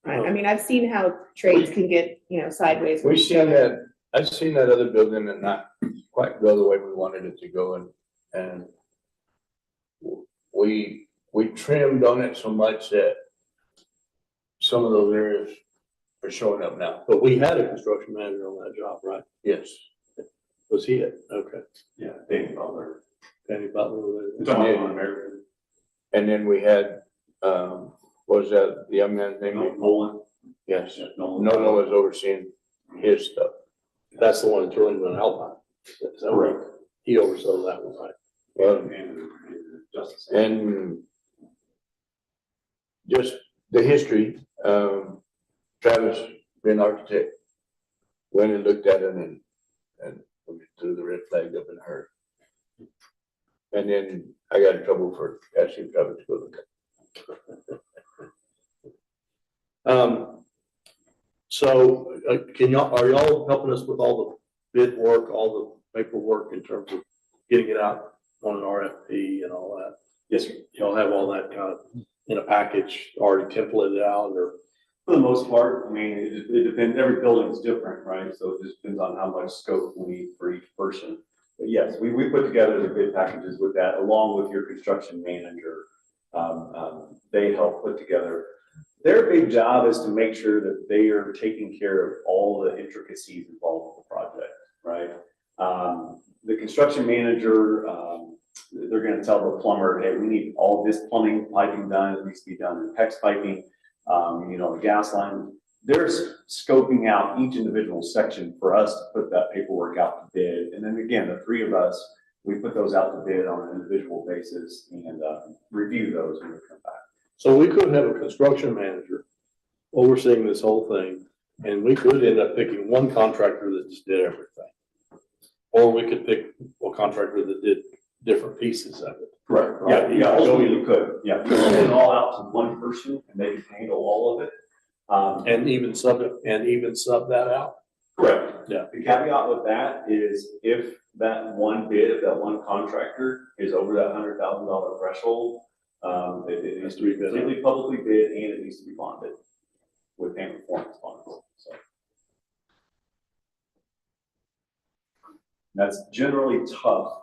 Right. I mean, I've seen how trades can get, sideways. with We've each seen other. that, I've seen that other building and not quite go the way we wanted it to go and we trimmed on it so much that some of those areas are showing up now. But we had a construction manager on that job, right? Yes. Was he it? Okay. Yeah, Danny Butler. Danny Butler was It's there. only on American. And then we had, what was that, the young man's name? Nolan. Yes. Nolan. Nolan was overseeing his stuff. That's the one in Terlingua and Alpine. Is that right? He oversaw that one, right? And Justice. And just the history, Travis, being architect, went and looked at it and we threw the red flag up in her. And then I got in trouble for asking Travis to go look at it. So are y'all helping us with all the bid work, all the paperwork in terms of getting it out on an RFP and all that? Yes, sir. Y'all have all that kind of in a package already templated out, or? For the most part, I mean, it depends, every building's different, right? So it just depends on how much scope we need for each person. But yes, we put together the bid packages with that, along with your construction manager. They help put together. Their big job is to make sure that they are taking care of all the intricacies involved with the project, right? The construction manager, they're gonna tell the plumber, hey, we need all this plumbing piping done, it needs to be done in PEX piping. The gas line, they're scoping out each individual section for us to put that paperwork out to bid. And then again, the three of us, we put those out to bid on an individual basis and review those when we come back. So we could have a construction manager overseeing this whole thing, and we could end up picking one contractor that just did everything. Or we could pick a contractor that did different pieces of it. Correct. Right. Yeah, ultimately you could. Yeah, you could send it all out to one person and they can handle all of it. And even sub that out. Correct. Yeah. The caveat with that is if that one bid, if that one contractor is over that $100,000 threshold, it needs to be completely publicly bid and it needs to be bonded with payment performance bonds. So that's generally tough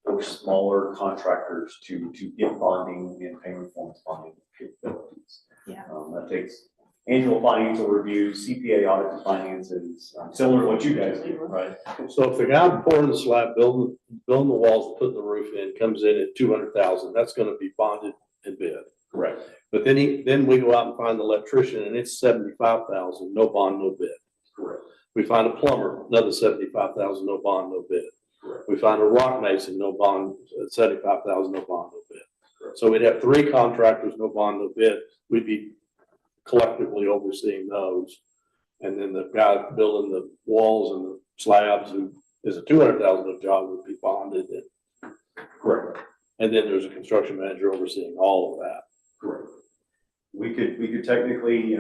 for smaller contractors to get bonding and payment performance bonding capabilities. Yeah. That takes annual financial reviews, CPA audit finances, similar to what you guys do, right? So if the guy pouring the slab, building the walls, and putting the roof in, comes in at 200,000, that's gonna be bonded and bid. Correct. But then we go out and find the electrician and it's 75,000, no bond, no bid. Correct. We find a plumber, another 75,000, no bond, no bid. Correct. We find a rock mason, no bond, 75,000, no bond, no bid. Correct. So we'd have three contractors, no bond, no bid. We'd be collectively overseeing those. And then the guy building the walls and the slabs, who is a 200,000 job, would be bonded. Correct. And then there's a construction manager overseeing all of that. Correct. We could technically,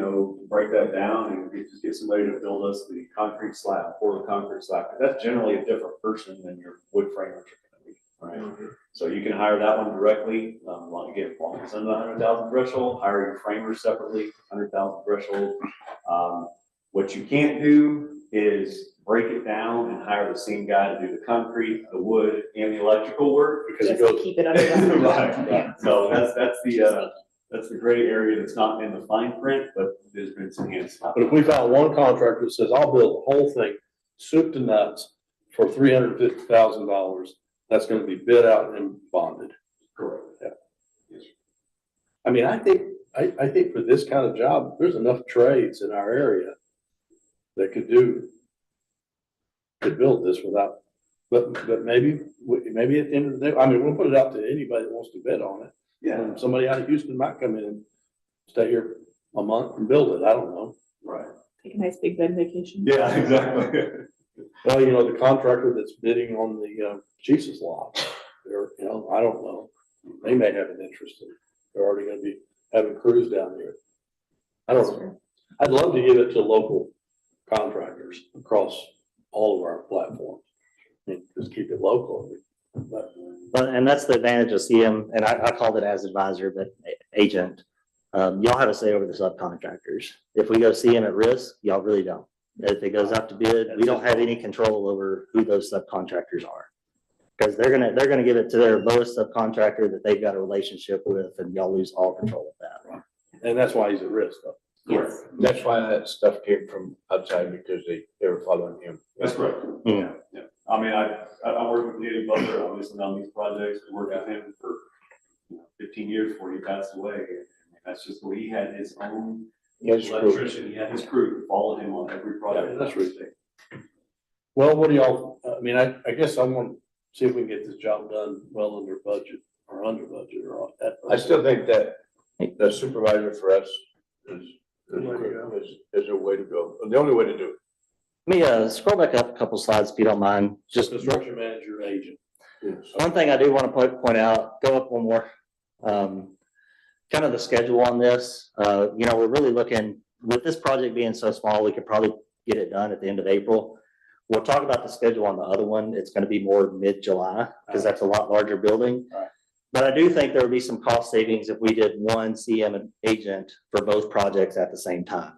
break that down and we could just get somebody to build us the concrete slab, pour the concrete slab. That's generally a different person than your wood framers are gonna be, right? Mm-hmm. So you can hire that one directly. Again, as long as it's under the 100,000 threshold, hire your framers separately, 100,000 threshold. What you can't do is break it down and hire the same guy to do the concrete, the wood, and the electrical work because Just it to goes. keep it under the Right. So that's the gray area that's not in the fine print, but there's been some hands. But if we found one contractor that says, I'll build the whole thing, soup to nuts, for $350,000, that's gonna be bid out and bonded. Correct. Yeah. Yes. I mean, I think for this kind of job, there's enough trades in our area that could build this without, but maybe at the end of the day, I mean, we'll put it out to anybody that wants to bid on it. Yeah. Somebody out of Houston might come in and stay here a month and build it. I don't know. Right. Take a nice big bed vacation. Yeah, exactly. Well, you know, the contractor that's bidding on the, Jesus lot, they're, you know, I don't know. They may have an interest in, they're already gonna be having crews down there. I don't know. I'd love to give it to local contractors across all of our platforms. I mean, just keep it local. But But, and that's the advantage of CM, and I called it as advisor, but agent. Y'all have a say over the subcontractors. If we go CM at risk, y'all really don't. If it goes out to bid, we don't have any control over who those subcontractors are. Because they're gonna give it to their lowest subcontractor that they've got a relationship with, and y'all lose all control of that. And that's why he's at risk though. Yes. That's why that stuff came from outside because they were following him. That's correct. Yeah. Yeah. I mean, I worked with Danny Butler, obviously on these projects, I worked with him for 15 years before he passed away. And that's just where he had his own Yes, crew. electrician, he had his crew, followed him on every project. Yeah, that's really Well, what do y'all, I mean, I guess I want to see if we can get this job done well under budget or under budget or at. I still think that the supervisor for us is a way to go, the only way to do it. Let me scroll back up a couple slides if you don't mind. Just Construction manager agent. one thing I do want to point out, go up one more. Kind of the schedule on this, you know, we're really looking, with this project being so small, we could probably get it done at the end of April. We'll talk about the schedule on the other one. It's going to be more mid-July because that's a lot larger building. Right. But I do think there would be some cost savings if we did one CM agent for both projects at the same time.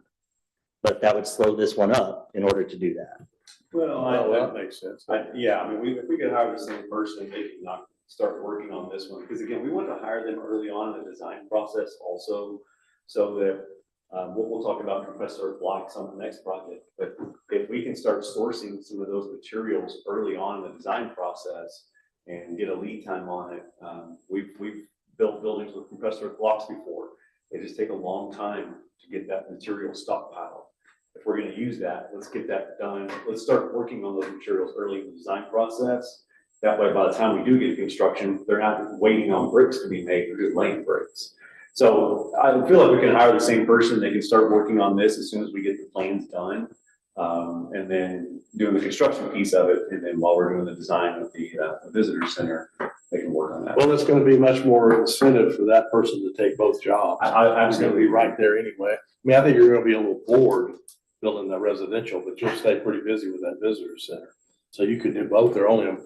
But that would slow this one up in order to do that. Well, That makes sense. yeah, I mean, if we could hire the same person, they can not start working on this one, because again, we want to hire them early on in the design process also, so that we'll talk about compressor blocks on the next project, but if we can start sourcing some of those materials early on in the design process and get a lead time on it, we've built buildings with compressor blocks before. They just take a long time to get that material stockpiled. If we're going to use that, let's get that done. Let's start working on those materials early in the design process. That way, by the time we do get to construction, they're not waiting on bricks to be made, they're just laying bricks. So I feel like we can hire the same person. They can start working on this as soon as we get the plans done. And then doing the construction piece of it. And then while we're doing the design of the visitor center, they can work on that. Well, it's going to be much more incentive for that person to take both jobs. I It's going to be right there anyway. I mean, I think you're going to be a little bored building the residential, but you'll stay pretty busy with that visitor center. So you could do both. They're only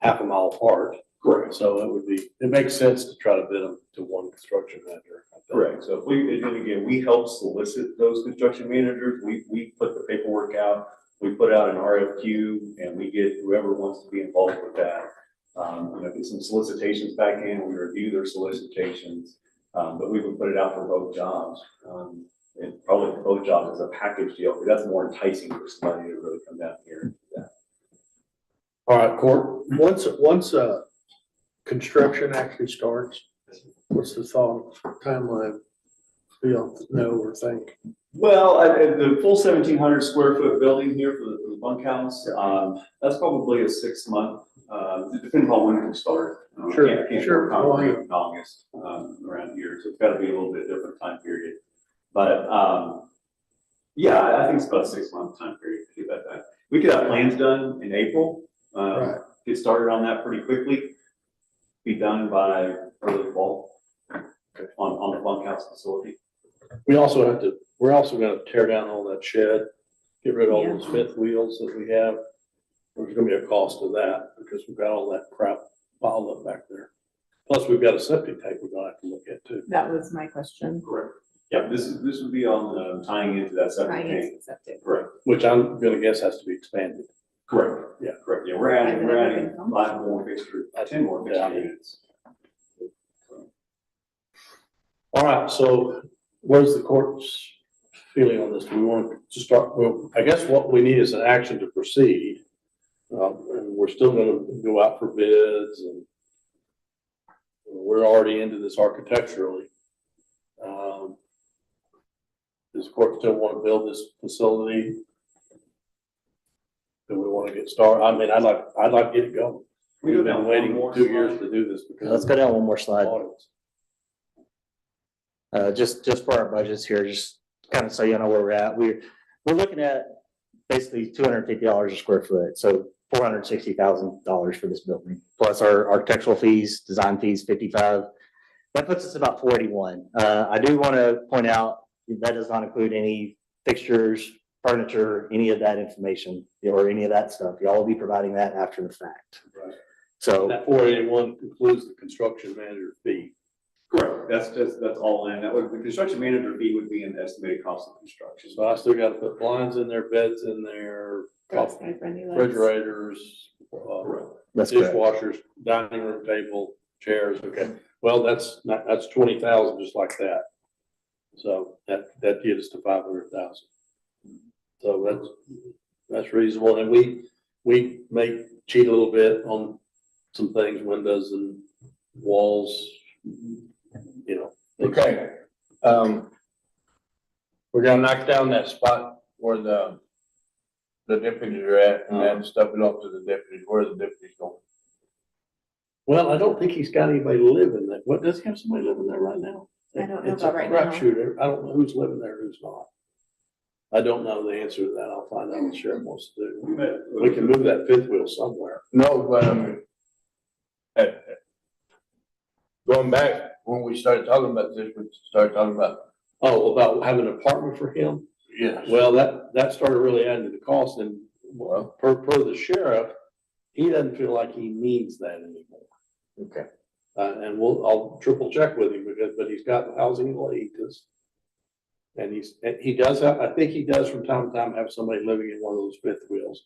half a mile apart. Correct. So it makes sense to try to bid them to one construction manager. I think. Correct. So if we, and again, we help solicit those construction managers. We put the paperwork out, we put out an RFQ, and we get whoever wants to be involved with that. Get some solicitations back in, we review their solicitations, but we would put it out for both jobs. And probably for both jobs as a package deal, because that's more enticing for somebody to really come down here and do that. All right, Court, once construction actually starts, what's the thought timeline? You don't know or think? Well, the full 1,700 square foot building here for the bunkhouse, that's probably a 6 month, it depends on when it can start. Sure, Can't sure. work concrete in August, around here, so it's gotta be a little bit different time period. But, yeah, I think it's about a 6 month time period to do that done. We could have plans done in April, Right. get started on that pretty quickly, be done by early fall on the bunkhouse facility. We're also gonna tear down all that shed, get rid of all those fifth wheels that we have. There's gonna be a cost to that because we've got all that crap piled up back there. Plus, we've got a septic tank we're gonna have to look at too. That was my question. Correct. Yeah, this would be on tying into that septic Tying tank. into the septic. Correct. Which I'm gonna guess has to be expanded. Correct. Yeah. Correct. Yeah, we're adding 5 more fixtures, 10 more Yeah. fixture units. All right, so where's the court's feeling on this? Do we want to start, well, I guess what we need is an action to proceed. And we're still gonna go out for bids and we're already into this architecturally. Does the court still want to build this facility? Do we want to get started? I mean, I'd like to get it going. We've been waiting 2 years to do this because. Let's go down one more slide. Audits. Just for our budgets here, just kind of so you know where we're at. We're looking at basically $250 a square foot, so $460,000 for this building. Plus our architectural fees, design fees, 55. That puts us about 41. I do want to point out that does not include any fixtures, furniture, any of that information or any of that stuff. Y'all will be providing that after the fact. Right. So That 481 includes the construction manager fee. Correct. That's all in. That would, the construction manager fee would be an estimated cost of construction. So I still gotta put blinds in there, beds in there, Outside friendly lights. refrigerators, that's correct. dishwashers, dining room table, chairs, okay. Well, that's 20,000 just like that. So that gets us to 500,000. So that's reasonable, and we may cheat a little bit on some things, windows and walls, you know. Okay. We're gonna knock down that spot where the deputies are at and then stuff it off to the deputies. Where are the deputies going? Well, I don't think he's got anybody living there. What, does he have somebody living there right now? I don't know It's a about right now. crapshoot. I don't know who's living there, who's not. I don't know the answer to that. I'll find out what the sheriff wants to do. We can move that fifth wheel somewhere. No, but going back, when we started talking about this, we started talking about, Oh, about having an apartment for him? yes. Well, that started really adding to the cost, and well, per the sheriff, he doesn't feel like he needs that anymore. Okay. And I'll triple check with him but he's got housing leads. And he does have, I think he does from time to time have somebody living in one of those fifth wheels.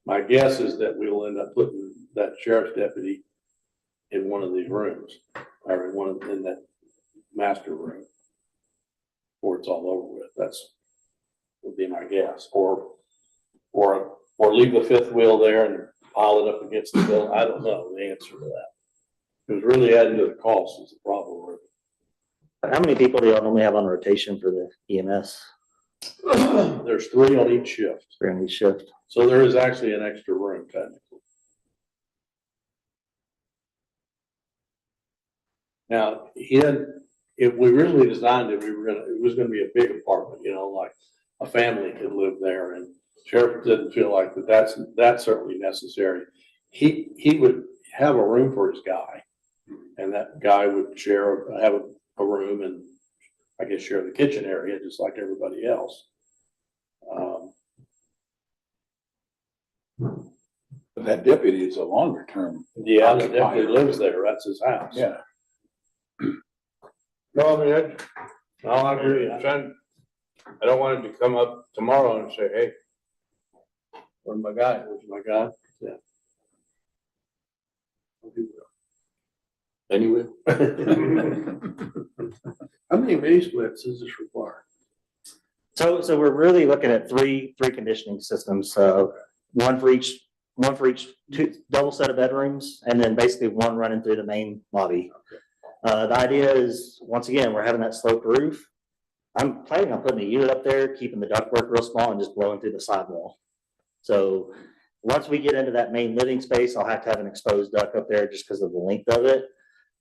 My guess is that we'll end up putting that sheriff's deputy in one of these rooms, or in that master room, before it's all over with. Would be my guess, or leave the fifth wheel there and pile it up against the bill. I don't know the answer to that. Because really adding to the cost is the problem. How many people do y'all normally have on rotation for the EMS? There's 3 on each shift, For each shift? so there is actually an extra room technically. Now, if we originally designed it, it was gonna be a big apartment, like a family could live there, and sheriff didn't feel like that's certainly necessary. He would have a room for his guy, and that guy would have a room and I guess share the kitchen area just like everybody else. But that deputy is a longer term. Yeah, the deputy lives there. That's his house. Yeah. No, I mean, No, I agree. I don't want him to come up tomorrow and say, hey, where's my guy? Where's my guy? Yeah. Anyway. How many mini splits does this require? So we're really looking at three conditioning systems. So one for each double set of bedrooms, and then basically one running through the main lobby. The idea is, once again, we're having that sloped roof. I'm planning on putting a unit up there, keeping the ductwork real small and just blowing through the sidewall. So once we get into that main living space, I'll have to have an exposed duct up there just because of the length of it.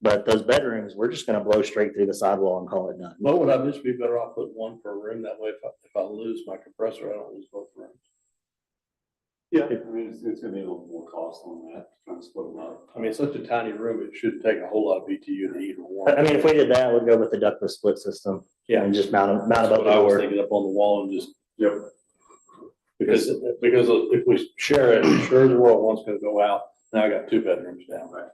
But those bedrooms, we're just gonna blow straight through the sidewall and call it done. Well, would I just be better off putting one per room? That way, if I lose my compressor, I don't lose both rooms. Yeah, I mean, it's gonna be a little more cost on that, trying to split them up. I mean, it's such a tiny room, it shouldn't take a whole lot of BTU to heat or warm. I mean, if we did that, we'd go with the ductless split system. Yeah. And just mount them That's up what the I was door. thinking, up on the wall and just, Yep. because if we share it, sure as the world one's gonna go out. Now I got 2 bedrooms down. Right.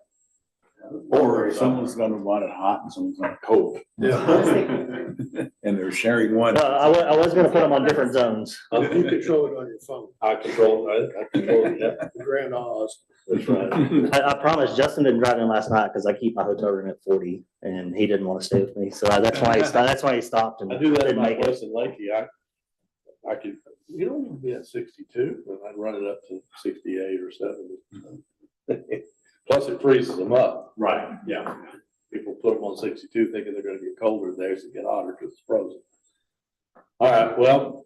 Or someone's gonna want it hot and someone's gonna cold. And they're sharing one. I was gonna put them on different zones. You control it on your phone, I control it, yeah. Grand Oz. That's right. I promise Justin didn't drive in last night because I keep my hotel room at 40 and he didn't want to stay with me. So that's why he stopped and I do that in didn't my make it. place in Lakey. I could, you don't even be at 62, but I'd run it up to 68 or 70. Plus it freezes them up. Right, yeah. People put them on 62 thinking they're gonna get colder. Theirs get hotter because it's frozen. All right, well,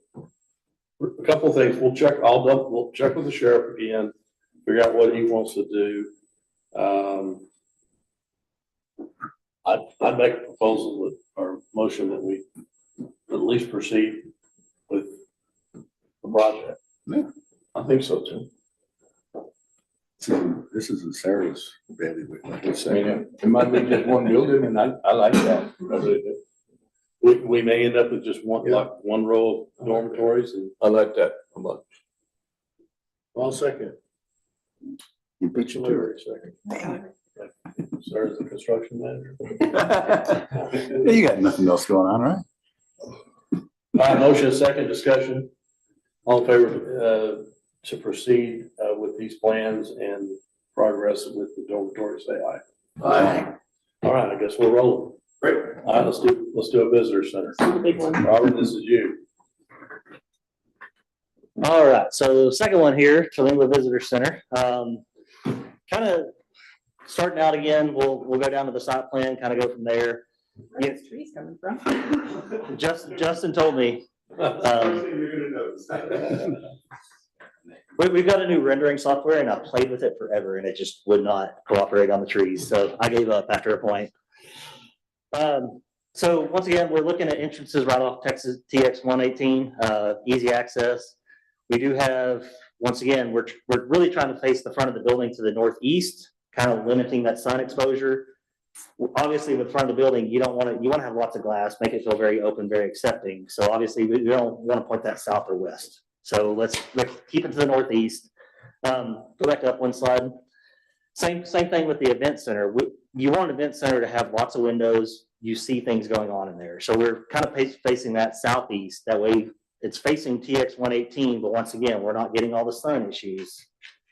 a couple of things. We'll check with the sheriff again, figure out what he wants to do. I'd make a proposal or motion that we at least proceed with the project. Yeah. think so too. This is in Sarah's bailiwick. Like I I said. mean, it might be just one building and I like that. I really do. We may end up with just one, like, one row of dormitories and I like that a lot. I'll second. You beat you to it. Second. serve as the construction manager. You got nothing else going on, right? Motion, second discussion. All in favor, to proceed, with these plans and progress with the dormitory, say aye. Aye. All right, I guess we're rolling. Great. All right, let's do a visitor center. The big one. Robert, this is you. All right, so the second one here, Terlingua Visitor Center. Kind of starting out again, we'll go down to the site plan, kind of go from there. Where's the trees coming from? Justin told me, You're gonna notice. we've got a new rendering software and I played with it forever and it just would not cooperate on the trees. So I gave up after a point. So once again, we're looking at entrances right off Texas TX 118, easy access. We do have, once again, we're really trying to face the front of the building to the northeast, kind of limiting that sun exposure. Obviously, with the front of the building, you want to have lots of glass, make it feel very open, very accepting. So obviously, we don't want to point that south or west. So let's keep it to the northeast. Go back up one slide. Same thing with the event center. You want an event center to have lots of windows. You see things going on in there. So we're kind of facing that southeast. That way, it's facing TX 118, but once again, we're not getting all the sun issues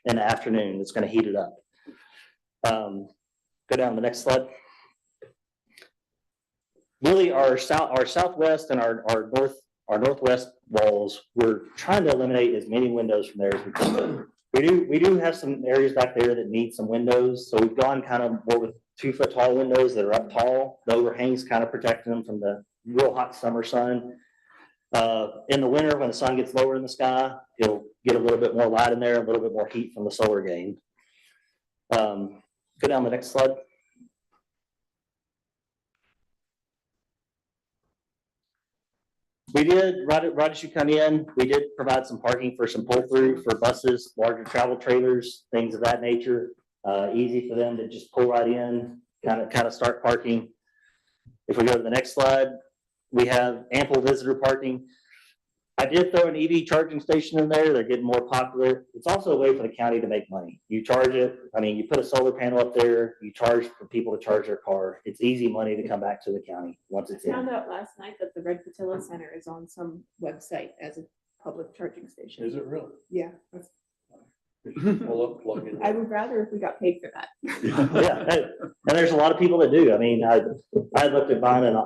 in the afternoon. It's going to heat it up. Go down to the next slide. Really, our southwest and our northwest walls, we're trying to eliminate as many windows from there as we can. We do have some areas back there that need some windows, so we've gone kind of more with 2-foot tall windows that are up tall. The overhangs kind of protecting them from the real hot summer sun. In the winter, when the sun gets lower in the sky, it'll get a little bit more light in there, a little bit more heat from the solar gain. Go down the next slide. We did, right as you come in, we did provide some parking for some pull-through for buses, larger travel trailers, things of that nature. Easy for them to just pull right in, kind of start parking. If we go to the next slide, we have ample visitor parking. I did throw an EV charging station in there. They're getting more popular. It's also a way for the county to make money. You charge it. I mean, you put a solar panel up there, you charge for people to charge their car. It's easy money to come back to the county once it's in. Found out last night that the Red Patilla Center is on some website as a public charging station. Is it really? Yeah, that's- Plug in. I would rather if we got paid for that. Yeah, and there's a lot of people that do. I mean, I looked at buying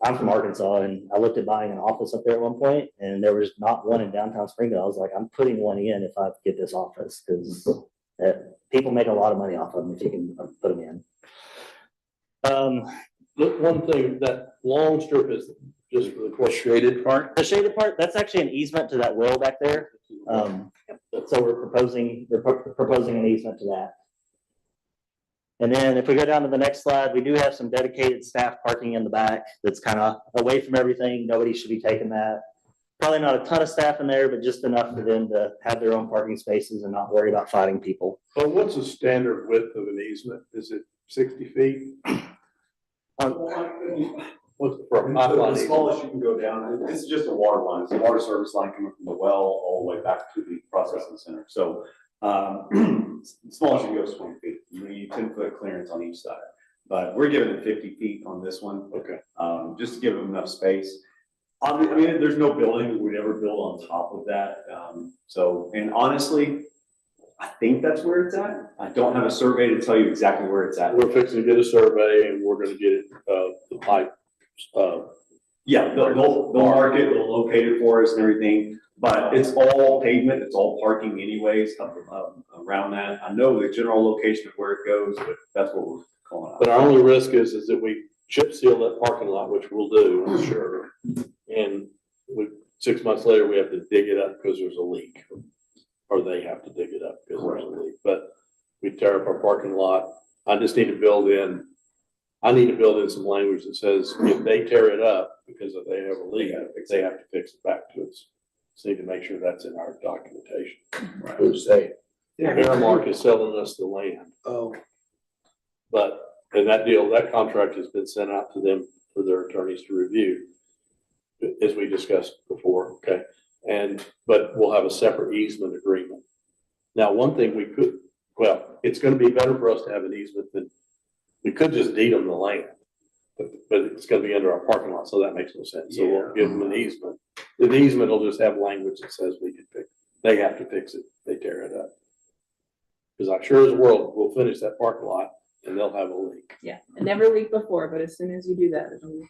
I'm from Arkansas, and I looked at buying an office up there at one point, and there was not one in downtown Springdale. I was like, I'm putting one in if I get this office, because people make a lot of money off of them if you can put them in. Look, one thing, that long strip is just for the Shaded part? The shaded part, that's actually an easement to that well back there. So we're proposing an easement to that. And then if we go down to the next slide, we do have some dedicated staff parking in the back that's kind of away from everything. Nobody should be taking that. Probably not a ton of staff in there, but just enough for them to have their own parking spaces and not worry about fighting people. So what's the standard width of an easement? Is it 60 feet? what's for a The pipeline. smallest you can go down, this is just a water line, it's a water service line coming from the well all the way back to the processing center. So, smallest you can go is 20 feet, you need 10-foot clearance on each side. But we're giving it 50 feet on this one. Okay. Just to give them enough space. I mean, there's no building that we'd ever build on top of that. And honestly, I think that's where it's at. I don't have a survey to tell you exactly where it's at. We're fixing to get a survey and we're gonna get it, the pipe, Yeah, they'll mark it, they'll locate it for us and everything, but it's all pavement, it's all parking anyways around that. I know the general location of where it goes, but that's what we're calling out. but our only risk is that we chip seal that parking lot, which we'll do, I'm sure. And 6 months later, we have to dig it up because there's a leak. Or they have to dig it up because there's a leak. But we tear up our parking lot. I just need to build in some language that says if they tear it up because if they have a leak, they have to fix it back to its Just need to make sure that's in our documentation. Who's saying? Aramark is selling us the land, Oh, but, and that deal, that contract has been sent out to them for their attorneys to review, as we discussed before, okay? But we'll have a separate easement agreement. Now, one thing we could, well, it's gonna be better for us to have an easement than, we could just deed them the land. But it's gonna be under our parking lot, so that makes no sense. So we'll give them an easement. The easement will just have language that says we can fix, they have to fix it, they tear it up. Because I'm sure as world, we'll finish that parking lot and they'll have a leak. Yeah, it never leaked before, but as soon as you do that, it'll.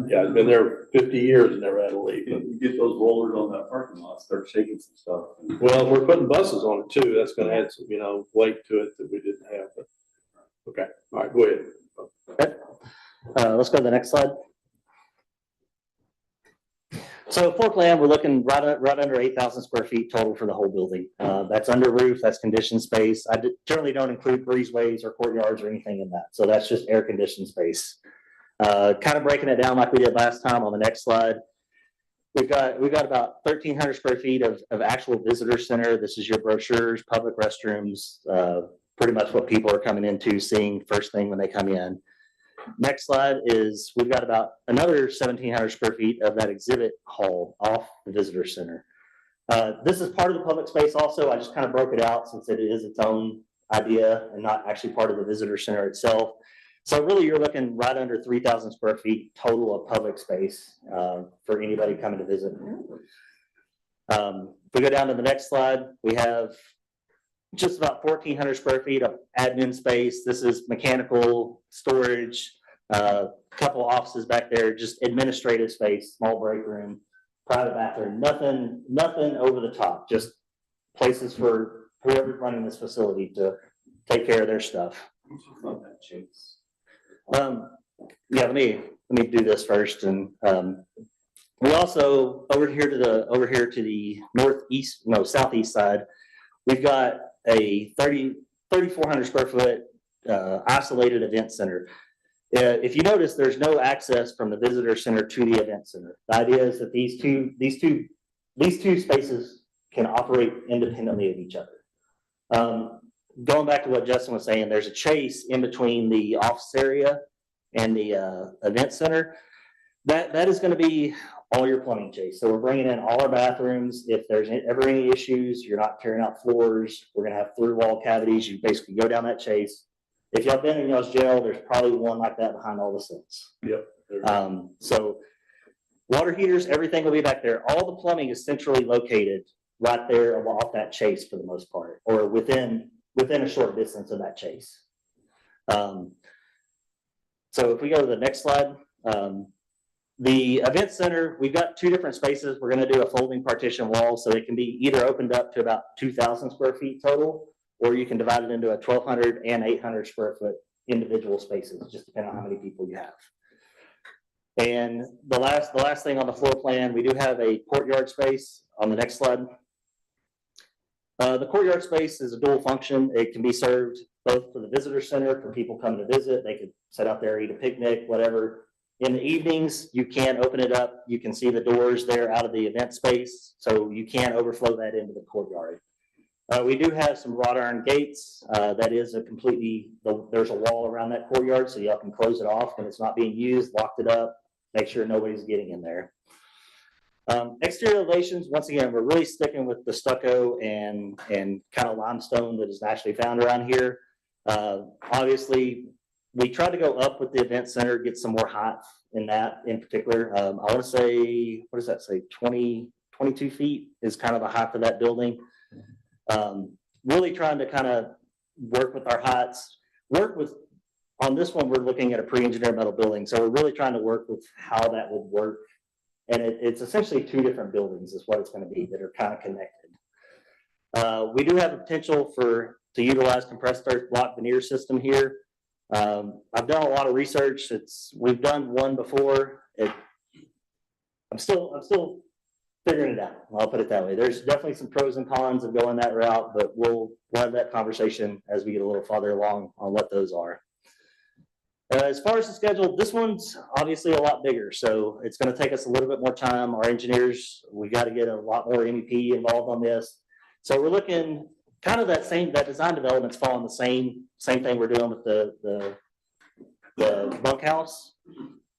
Yeah, it's been there 50 years and never had a leak. You get those rollers on that parking lot, start shaking some stuff. Well, we're putting buses on it too. That's gonna add some, weight to it that we didn't have, but, okay, all right, go ahead. Let's go to the next slide. So floor plan, we're looking right under 8,000 square feet total for the whole building. That's under roof, that's conditioned space. I generally don't include breezeways or courtyards or anything in that. So that's just air conditioned space. Kind of breaking it down like we did last time on the next slide. We've got about 1,300 square feet of actual visitor center. This is your brochures, public restrooms, pretty much what people are coming into, seeing first thing when they come in. Next slide is we've got about another 1,700 square feet of that exhibit hall off the visitor center. This is part of the public space also. I just kind of broke it out since it is its own idea and not actually part of the visitor center itself. So really you're looking right under 3,000 square feet total of public space for anybody coming to visit. If we go down to the next slide, we have just about 1,400 square feet of admin space. This is mechanical storage, couple offices back there, just administrative space, small break room, private bathroom, nothing over the top, just places for whoever's running this facility to take care of their stuff. Yeah, let me do this first. And we also over here to the southeast side, we've got a 3,400 square foot isolated event center. If you notice, there's no access from the visitor center to the event center. The idea is that these two spaces can operate independently of each other. Going back to what Justin was saying, there's a chase in between the office area and the event center. That is going to be all your plumbing chase. So we're bringing in all our bathrooms. If there's ever any issues, you're not tearing out floors. We're going to have through wall cavities. You basically go down that chase. If y'all been in y'all's jail, there's probably one like that behind all the sinks. Yep. So water heaters, everything will be back there. All the plumbing is centrally located right there off that chase for the most part, or within a short distance of that chase. So if we go to the next slide, the event center, we've got two different spaces. We're going to do a folding partition wall, so it can be either opened up to about 2,000 square feet total, or you can divide it into a 1,200 and 800 square foot individual spaces, just depending on how many people you have. And the last thing on the floor plan, we do have a courtyard space on the next slide. The courtyard space is a dual function. It can be served both for the visitor center, for people coming to visit. They could sit out there, eat a picnic, whatever. In the evenings, you can open it up. You can see the doors there out of the event space, so you can overflow that into the courtyard. We do have some wrought iron gates. That is there's a wall around that courtyard, so y'all can close it off when it's not being used, locked it up, make sure nobody's getting in there. Exterior elevations, once again, we're really sticking with the stucco and kind of limestone that is naturally found around here. Obviously, we tried to go up with the event center, get some more height in that in particular. I want to say, what does that say? 22 feet is kind of the height of that building. Really trying to kind of work with our heights, on this one, we're looking at a pre-engineered metal building. So we're really trying to work with how that would work. And it's essentially two different buildings is what it's going to be that are kind of connected. We do have a potential to utilize compressed earth block veneer system here. I've done a lot of research. We've done one before. I'm still figuring it out. I'll put it that way. There's definitely some pros and cons of going that route, but we'll have that conversation as we get a little farther along on what those are. As far as the schedule, this one's obviously a lot bigger, so it's gonna take us a little bit more time. Our engineers, we gotta get a lot more MEP involved on this. So we're looking kind of that design development's following the same thing we're doing with the bunkhouse.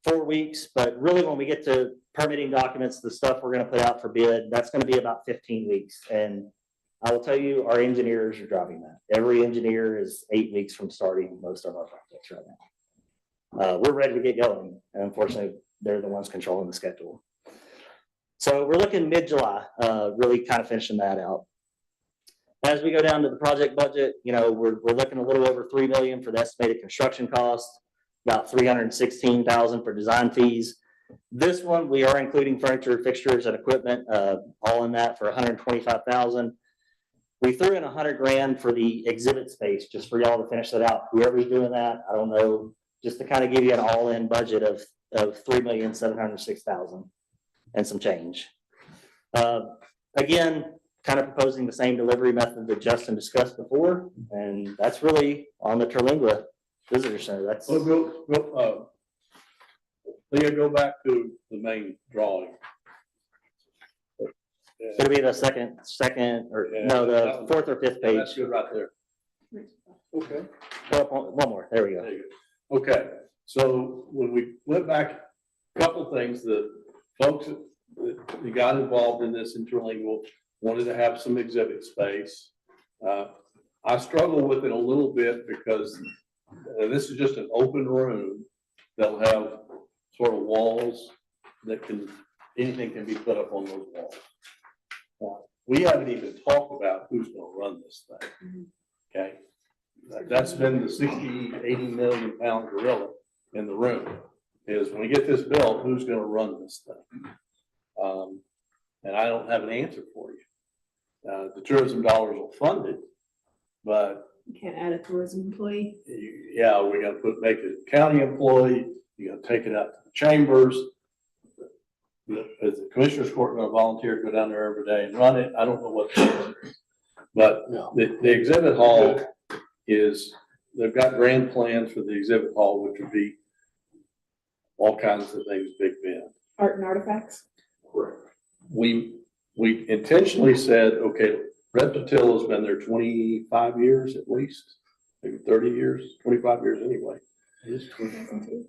4 weeks, but really when we get to permitting documents, the stuff we're gonna put out for bid, that's gonna be about 15 weeks. And I will tell you, our engineers are driving that. Every engineer is 8 weeks from starting most of our projects right now. We're ready to get going. And unfortunately, they're the ones controlling the schedule. So we're looking mid-July, really kind of finishing that out. As we go down to the project budget, we're looking a little over $3 million for the estimated construction cost, about $316,000 for design fees. This one, we are including furniture, fixtures, and equipment, all in that for $125,000. We threw in $100,000 for the exhibit space, just for y'all to finish that out. Whoever's doing that, I don't know, just to kind of give you an all-in budget of $3,706,000 and some change. Again, kind of proposing the same delivery method that Justin discussed before, and that's really on the Terlingua Visitor Center. That's Leah, go back to the main drawing. gonna be the second, or no, the fourth or fifth page. That's good right there. Okay. One more, there we go. There you go. Okay, so when we went back, a couple things, the folks that got involved in this interlingual wanted to have some exhibit space. I struggle with it a little bit because this is just an open room that'll have sort of walls that anything can be put up on those walls. We haven't even talked about who's gonna run this thing, okay? That's been the 60, 80 million pound gorilla in the room, is when we get this built, who's gonna run this thing? And I don't have an answer for you. The tourism dollars will fund it, but You can't add a tourism employee. yeah, we gotta make it a county employee, you gotta take it out to the chambers. Is the commissioner's court gonna volunteer to go down there every day and run it? I don't know what. But the exhibit hall they've got grand plans for the exhibit hall, which would be all kinds of things, Big Bend. Art and artifacts. Correct. We intentionally said, okay, Red Patil has been there 25 years at least, maybe 30 years, 25 years anyway.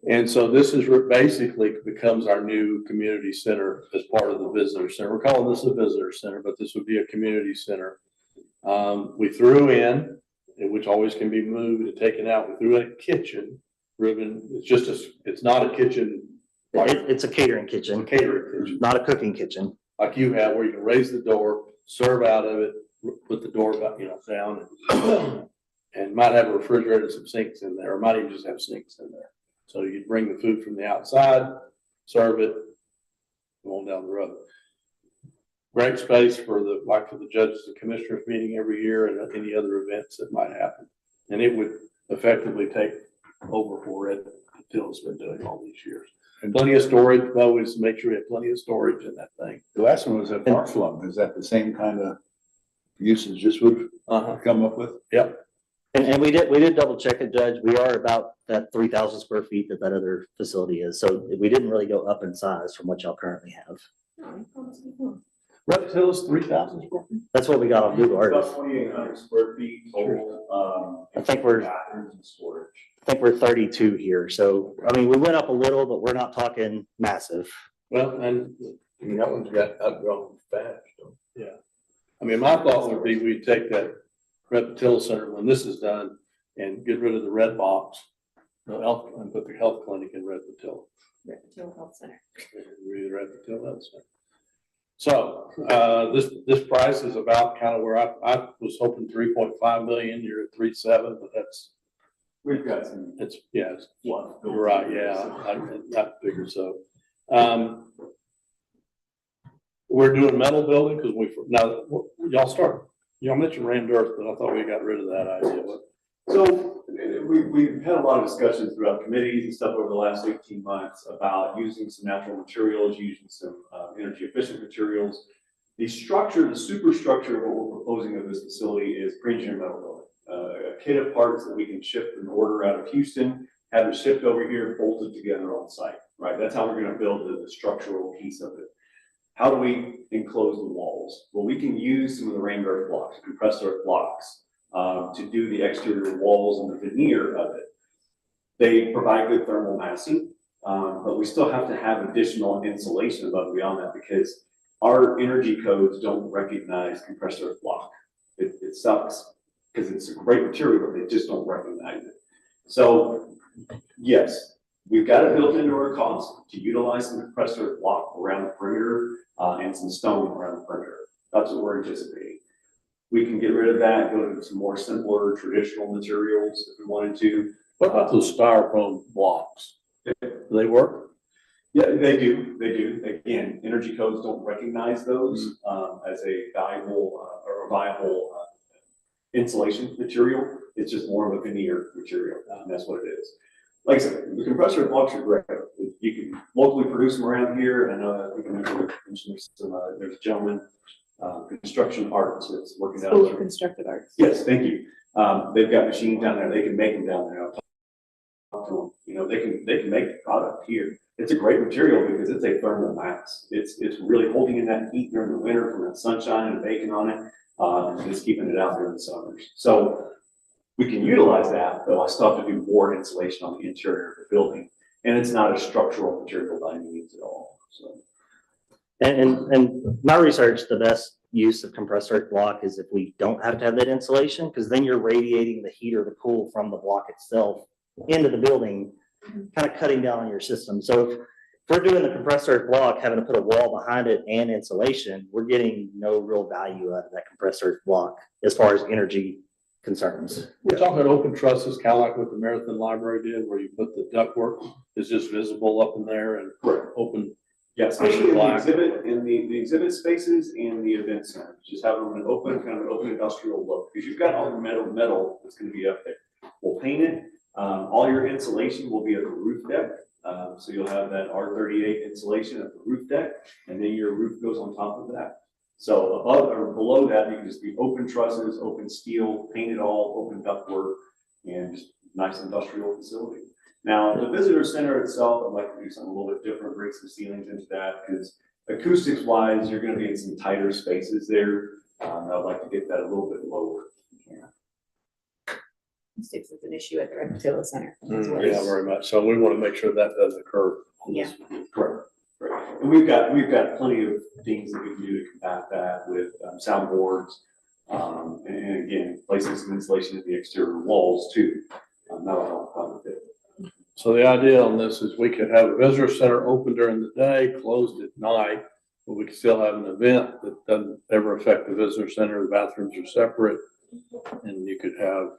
And so this is basically becomes our new community center as part of the visitor center. We're calling this a visitor center, but this would be a community center. We threw in, which always can be moved and taken out, we threw in a kitchen ribbon. It's not a kitchen. It's a catering kitchen, not a cooking kitchen. Like you have, where you can raise the door, serve out of it, put the door back, down, and might have a refrigerator and some sinks in there, or might even just have sinks in there. So you bring the food from the outside, serve it, go on down the road. Great space for the judges and commissioners meeting every year and any other events that might happen. And it would effectively take over for Red Patil's been doing all these years. And plenty of storage, always make sure we have plenty of storage in that thing. The last one was at Park Club. Is that the same kind of usage this would come up with? Yep. And we did double check it, Judge. We are about that 3,000 square feet that other facility is. So we didn't really go up in size from what y'all currently have. Red Patil is 3,000 square feet. That's what we got on Google Earth. About 2,800 square feet total. I think we're 32 here. So, I mean, we went up a little, but we're not talking massive. Well, and that one's got outgrown fast. Yeah. I mean, my thought would be we'd take that Red Patil Center when this is done and get rid of the red box, and put the health clinic in Red Patil. Red Patil Health Center. Red Patil Health Center. So this price is about kind of where I was hoping 3.5 million. You're at 3.7, but We've got some. it's you're right. Yeah, I figured so. We're doing metal building because y'all mentioned rammed earth, but I thought we got rid of that idea. So we've had a lot of discussions throughout committees and stuff over the last 18 months about using some natural materials, using some energy efficient materials. The superstructure of what we're proposing of this facility is pre-engineered metal building. A kit of parts that we can ship and order out of Houston, have it shipped over here, bolted together on site, right? That's how we're gonna build the structural piece of it. How do we enclose the walls? Well, we can use some of the rain earth blocks, compressed earth blocks, to do the exterior walls and the veneer of it. They provide good thermal massing, but we still have to have additional insulation above and beyond that because our energy codes don't recognize compressed earth block. It sucks because it's a great material, but they just don't recognize it. So yes, we've got it built into our cost to utilize some compressed earth block around the perimeter and some stone around the perimeter. That's what we're anticipating. We can get rid of that, go to some more simpler traditional materials if we wanted to. What about those styrofoam blocks? Do they work? Yeah, they do. They do. Again, energy codes don't recognize those as a valuable or a viable insulation material. It's just more of a veneer material, and that's what it is. Like I said, the compressor blocks are great. You can locally produce them around here. I know that we can mention there's a gentleman, construction arts that's working down School there. of Constructive Arts. Yes, thank you. They've got machines down there. They can make them down there. I'll talk to them. You know, they can make the product here. It's a great material because it's a thermal mass. It's really holding in that heat during the winter from that sunshine and baking on it. And it's keeping it out there in the summers. So we can utilize that, though I still have to do more insulation on the interior of the building. And it's not a structural material by any means at all. So. And my research, the best use of compressed earth block is if we don't have to have that insulation, because then you're radiating the heat or the cool from the block itself into the building, kind of cutting down on your system. So if we're doing the compressed earth block, having to put a wall behind it and insulation, we're getting no real value out of that compressed earth block as far as energy concerns. We're talking open trusses, kind of like what the Marathon Library did, where you put the ductwork is just visible up in there and open. Yeah, especially in the exhibit, in the exhibit spaces and the event center, just have them an open, kind of an open industrial look, because you've got all the metal that's gonna be up there. We'll paint it, all your insulation will be at the roof deck, so you'll have that R38 insulation at the roof deck, and then your roof goes on top of that. So above or below that, you can just be open trusses, open steel, painted all, open ductwork, and just nice industrial facility. Now, the visitor center itself, I'd like to do something a little bit different, bring some ceilings into that, because acoustics wise, you're gonna be in some tighter spaces there. I'd like to get that a little bit lower. Acoustics is an issue at the Reptile Center. Yeah, very much. So we want to make sure that doesn't occur. Yeah. Correct. Right. And we've got plenty of things that we can do to combat that with soundboards. And again, placing some insulation in the exterior walls too. That'll help quite a bit. So the idea on this is we could have a visitor center open during the day, closed at night, but we could still have an event that doesn't ever affect the visitor center. The bathrooms are separate, and you could have,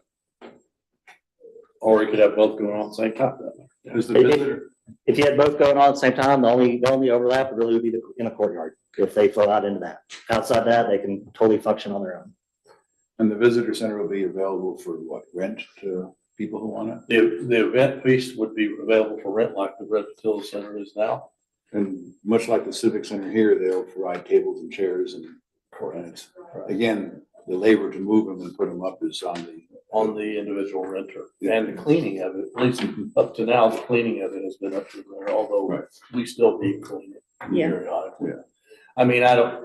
or you could have both going on at the same time. Is the visitor, If you had both going on at the same time, the only overlap would really be in the courtyard, if they flow out into that. Outside that, they can totally function on their own. and the visitor center will be available for what, rent to people who want it? The event piece would be available for rent like the Red Patillo Center is now. And much like the civic center here, they'll provide tables and chairs and it's, again, the labor to move them and put them up is On the individual renter, and the cleaning of it, at least up to now, the cleaning of it has been up to there, although Right. we still need clean it Yeah. periodically. Yeah. I mean,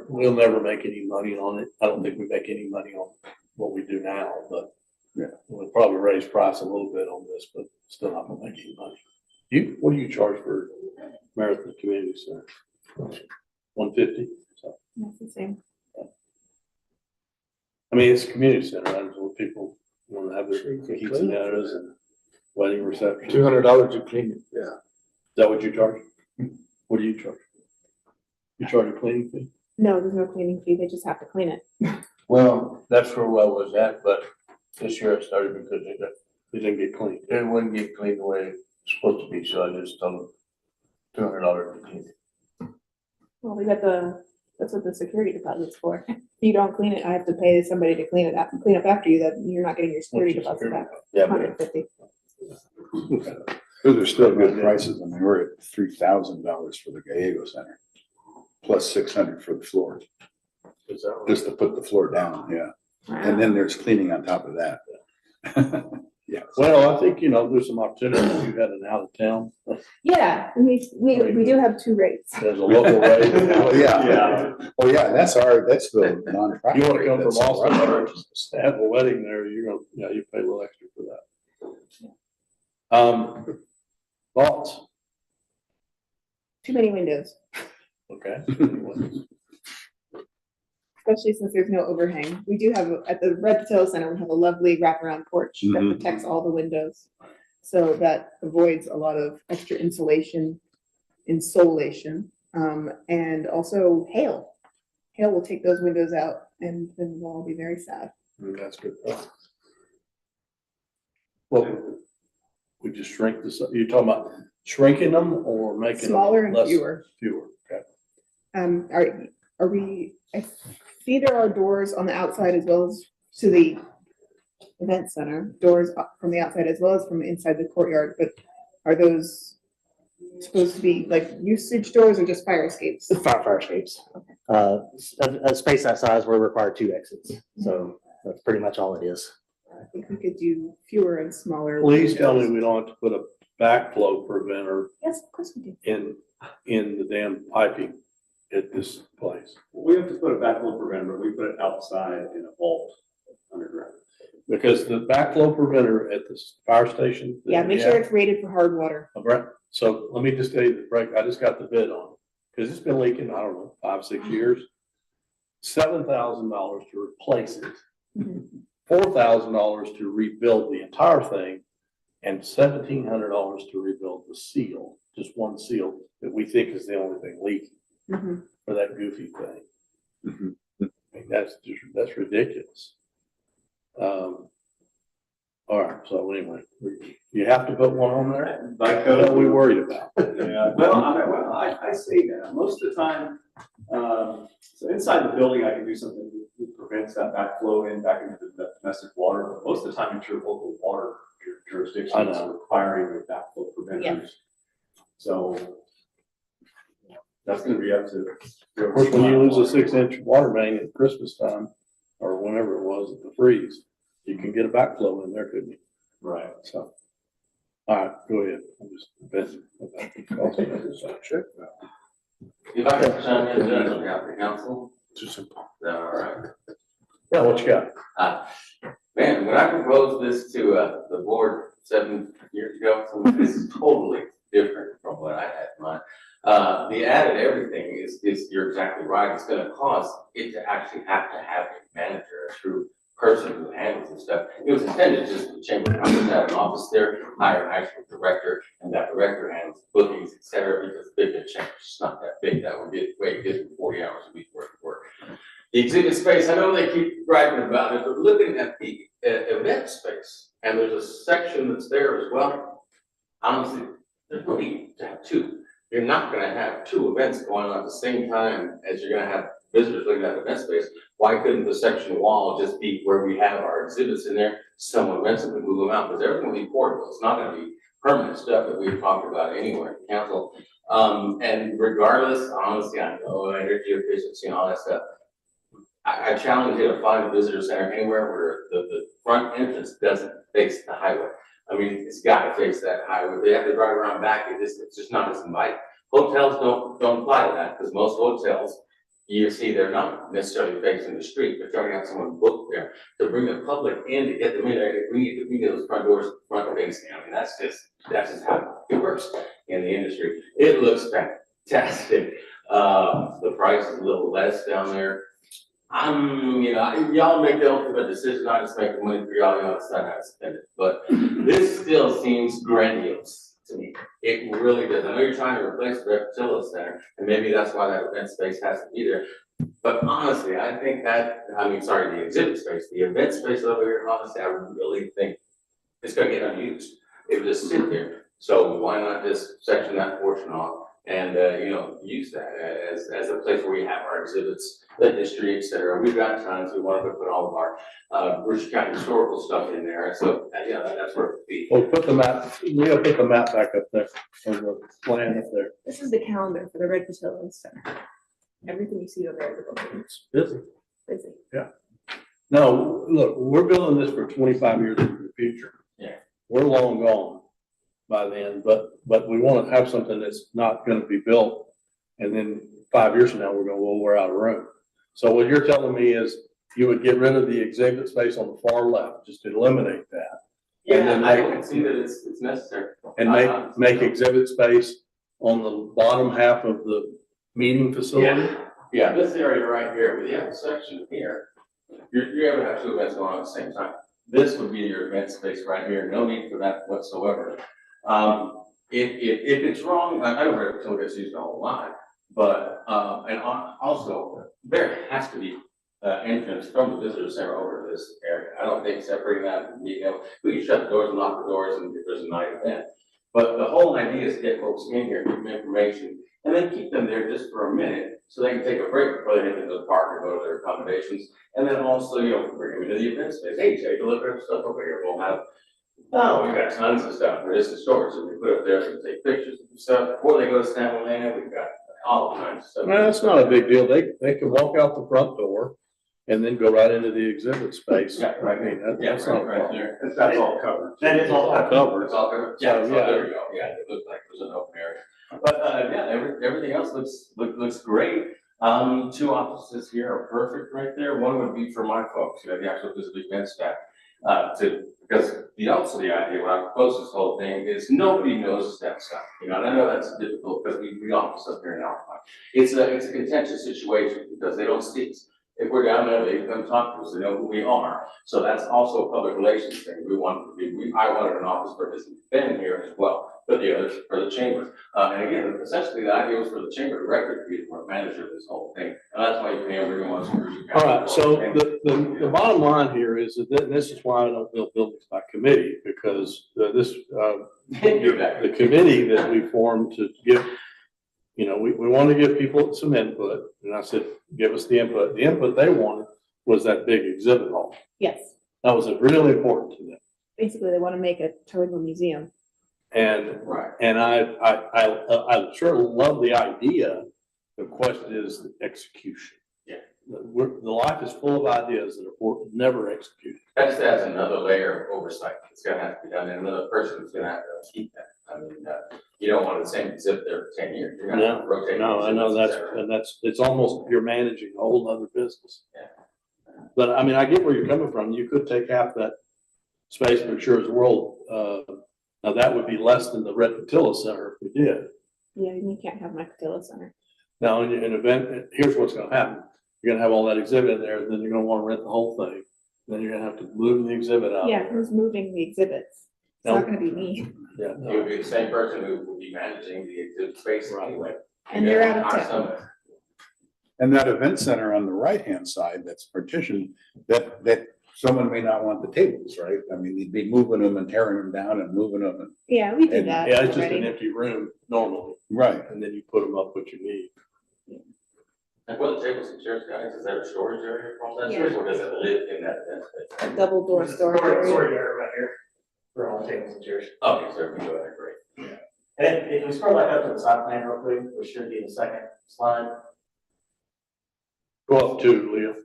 we'll never make any money on it. I don't think we make any money on what we do now, but Yeah. we'll probably raise price a little bit on this, but still not gonna make any money. What do you charge for Marathon Community Center? 150. So, That's the same. I mean, it's a community center, that's what people want to have their quinceañeras and wedding receptions. $200 to clean it, yeah. Is that what you charge? What do you charge? You charge a cleaning fee? No, there's no cleaning fee. They just have to clean it. Well, that's where I was at, but this year I started because They didn't get cleaned. it wouldn't get cleaned the way it's supposed to be, so I just told them $200 to clean it. Well, that's what the security deposit's for. If you don't clean it, I have to pay somebody to clean up after you, that you're not getting your security What's your deposit back. Yeah, but 150. those are still good prices. I mean, we're at $3,000 for the Gallego Center, plus $600 for the floor, Is that right? just to put the floor down, yeah. And then there's cleaning on top of that. Yeah. Well, I think, there's some opportunities. You had an out of town. Yeah, we do have two rates. There's a local rate. Oh, yeah. Oh, yeah, that's the nonprofit. You wanna come from That's Austin our- or to have a wedding there, you pay a little extra for that. Thoughts? Too many windows, Okay. especially since there's no overhang. We do have, at the Red Patel Center, we have a lovely wraparound porch that Mhm. protects all the windows. So that avoids a lot of extra insulation, insolation, and also hail. Hail will take those windows out and then we'll all be very sad. That's good. Well, we just shrink this, you're talking about shrinking them or making them Smaller and less- fewer. Fewer, okay. Are we, I see there are doors on the outside as well as to the event center, doors from the outside as well as from inside the courtyard, but are those supposed to be like usage doors or just fire escapes? Fire escapes. A space that size, we're required 2 exits, so that's pretty much all it is. I think we could do fewer and smaller. Please tell me windows. we don't have to put a backflow preventer Yes, of course we do. in the damn piping at this place. We have to put a backflow preventer, but we put it outside in a vault underground. Because the backflow preventer at the fire station. Yeah, make sure it's rated for hard water. So let me just tell you, I just got the bid on it, because it's been leaking, I don't know, 5-6 years. $7,000 to replace it. Mhm. $4,000 to rebuild the entire thing, and $1,700 to rebuild the seal, just one seal that we think is the only thing leaking Mhm. for that goofy thing. Mhm. I mean, that's ridiculous. All right, so anyway, you have to put one on there? By What code, are we worried about? Yeah, I say that, most of the time, so inside the building, I can do something that prevents that backflow in back into the domestic water, but most of the time, it's your local water jurisdiction I that's know. requiring the backflow preventers. So that's gonna be up to. Of course, when you lose a 6-inch water main at Christmas time, or whenever it was at the freeze, you can get a backflow in there, couldn't you? Right. So, all right, go ahead. I'm just venting about the cost. Check If I can chime in, Judge, on behalf of the council, that. is that all right? Yeah, what you got? Man, when I proposed this to, the board 7 years ago, this is totally different from what I had in mind. The added everything is, you're exactly right, it's gonna cause it to actually have to have a manager, a true person who handles this stuff. It was intended just for the chamber of commerce to have an office there, hire an actual director, and that director handles bookings, et cetera, because the big chamber is not that big, that would be way good for 40 hours a week worth of work. The exhibit space, I know they keep griping about it, but looking at the event space, and there's a section that's there as well. Honestly, there's no need to have 2. You're not gonna have 2 events going on at the same time as you're gonna have visitors looking at the event space. Why couldn't the section wall just be where we have our exhibits in there? Someone rents them and move them out, because everything will be portable. It's not gonna be permanent stuff that we've talked about anywhere in council. And regardless, honestly, I know energy efficiency and all that stuff. I challenge you to find a visitor center anywhere where the front entrance doesn't face the highway. I mean, it's gotta face that highway. They have to drive around back. It's just not as inviting. Hotels don't apply to that, because most hotels, you see, they're not necessarily facing the street, but trying to have someone booked there to bring the public in, to get them in there, we need those front doors, front facing. I mean, that's just how it works in the industry. It looks fantastic. The price is a little less down there. Y'all make the ultimate decision. I just make the money for y'all, y'all decide how to spend it. But this still seems grandiose to me. It really does. I know you're trying to replace the Reptilla Center, and maybe that's why that event space has to be there. But honestly, I think the exhibit space, the event space over here, honestly, I really think it's gonna get unused. It will just sit there. So why not just section that portion off and, use that as a place where we have our exhibits, the history, et cetera. We've got tons. We want to put all of our, Brewster County historical stuff in there. So, that's where it would be. Well, put the map, we gotta put the map back up there, or the plan up there. This is the calendar for the Red Patel Center. Everything you see over there, It's busy. busy. No, look, we're building this for 25 years into the future. Yeah. we're long gone by then, but we want to have something that's not going to be built. And then 5 years from now, we're going, well, we're out of room. So what you're telling me is you would get rid of the exhibit space on the far left, just eliminate that. And then I don't see that it's necessary. And make exhibit space on the bottom half of the meeting facility? Yeah, this area right here, we have a section here. You're able to have two events going on at the same time. This would be your event space right here. No need for that whatsoever. If it's wrong, I don't really tell this used a whole lot, but, and also there has to be entrance from the visitor center over to this area. I don't think separating that, you know, we can shut the doors and lock the doors and if there's a night event. But the whole idea is to get folks in here, give them information, and then keep them there just for a minute so they can take a break before they head into the park or go to their accommodations. And then also, you know, bring them into the event space. Hey, take a look at stuff over here. We'll have, oh, we've got tons of stuff. There is in storage, so we put up there and take pictures and stuff. Before they go to San Elena, we've got all kinds of stuff. Well, that's not a big deal. They can walk out the front door and then go right into the exhibit space. Yeah, right. I mean, Yeah, that's not a right problem. there. That's all covered. That is all Covered. It's all covered. Yeah, so there we go. Yeah, it looked like it was an open area. But, yeah, everything else looks great. 2 offices here are perfect right there. One would be for my folks, you know, the actual physical event staff. Because the idea when I proposed this whole thing is nobody knows that stuff. You know, and I know that's difficult because we office up here in Alpine. It's a contentious situation because they don't see us. If we're down there, they come talk to us, they know who we are. So that's also a public relations thing. I wanted an office for this Ben here as well, but the others for the chamber. And again, essentially the idea was for the chamber director to be the manager of this whole thing. And that's why you pay everyone wants to. All right, so the bottom line here is that this is why I don't build buildings by committee, because the committee that we formed to give, you know, we want to give people some input, and I said, give us the input. The input they wanted was that big exhibit hall. Yes, That was really important to them. basically they want to make a tourism museum. And, Right. and I sure love the idea. The question is the execution. Yeah. The life is full of ideas that are never executed. That just adds another layer of oversight. It's gonna have to be done, and another person is gonna have to keep that. I mean, you don't want the same exhibit there for 10 years. You're gonna have to rotate. No, I know exhibits, et cetera. it's almost, you're managing a whole other business. Yeah. But I mean, I get where you're coming from. You could take half that space for Sure's World. Now that would be less than the Red Patilla Center if we did. Yeah, you can't have Macatilla Center. Now, in an event, here's what's gonna happen. You're gonna have all that exhibit in there, and then you're gonna wanna rent the whole thing. Then you're gonna have to move the exhibit out. Yeah, who's moving the exhibits? It's not gonna be me. Yeah. It would be the same person who would be managing the exhibit space anyway. And they're out of Hire town. somebody. And that event center on the right-hand side that's partitioned, that someone may not want the tables, right? I mean, you'd be moving them and tearing them down and moving them and, Yeah, we did And- that Yeah, it's just an already. empty room normally, right. and then you put them up what you need. And for the tables and chairs, guys, is there a storage area for all that, Yeah. or does it live in that event space? Double door storage area. area right here for all the tables and chairs. Okay, so we go ahead, great. And if we scroll back up to the side plan real quick, which should be the second slide. Go up to Leah.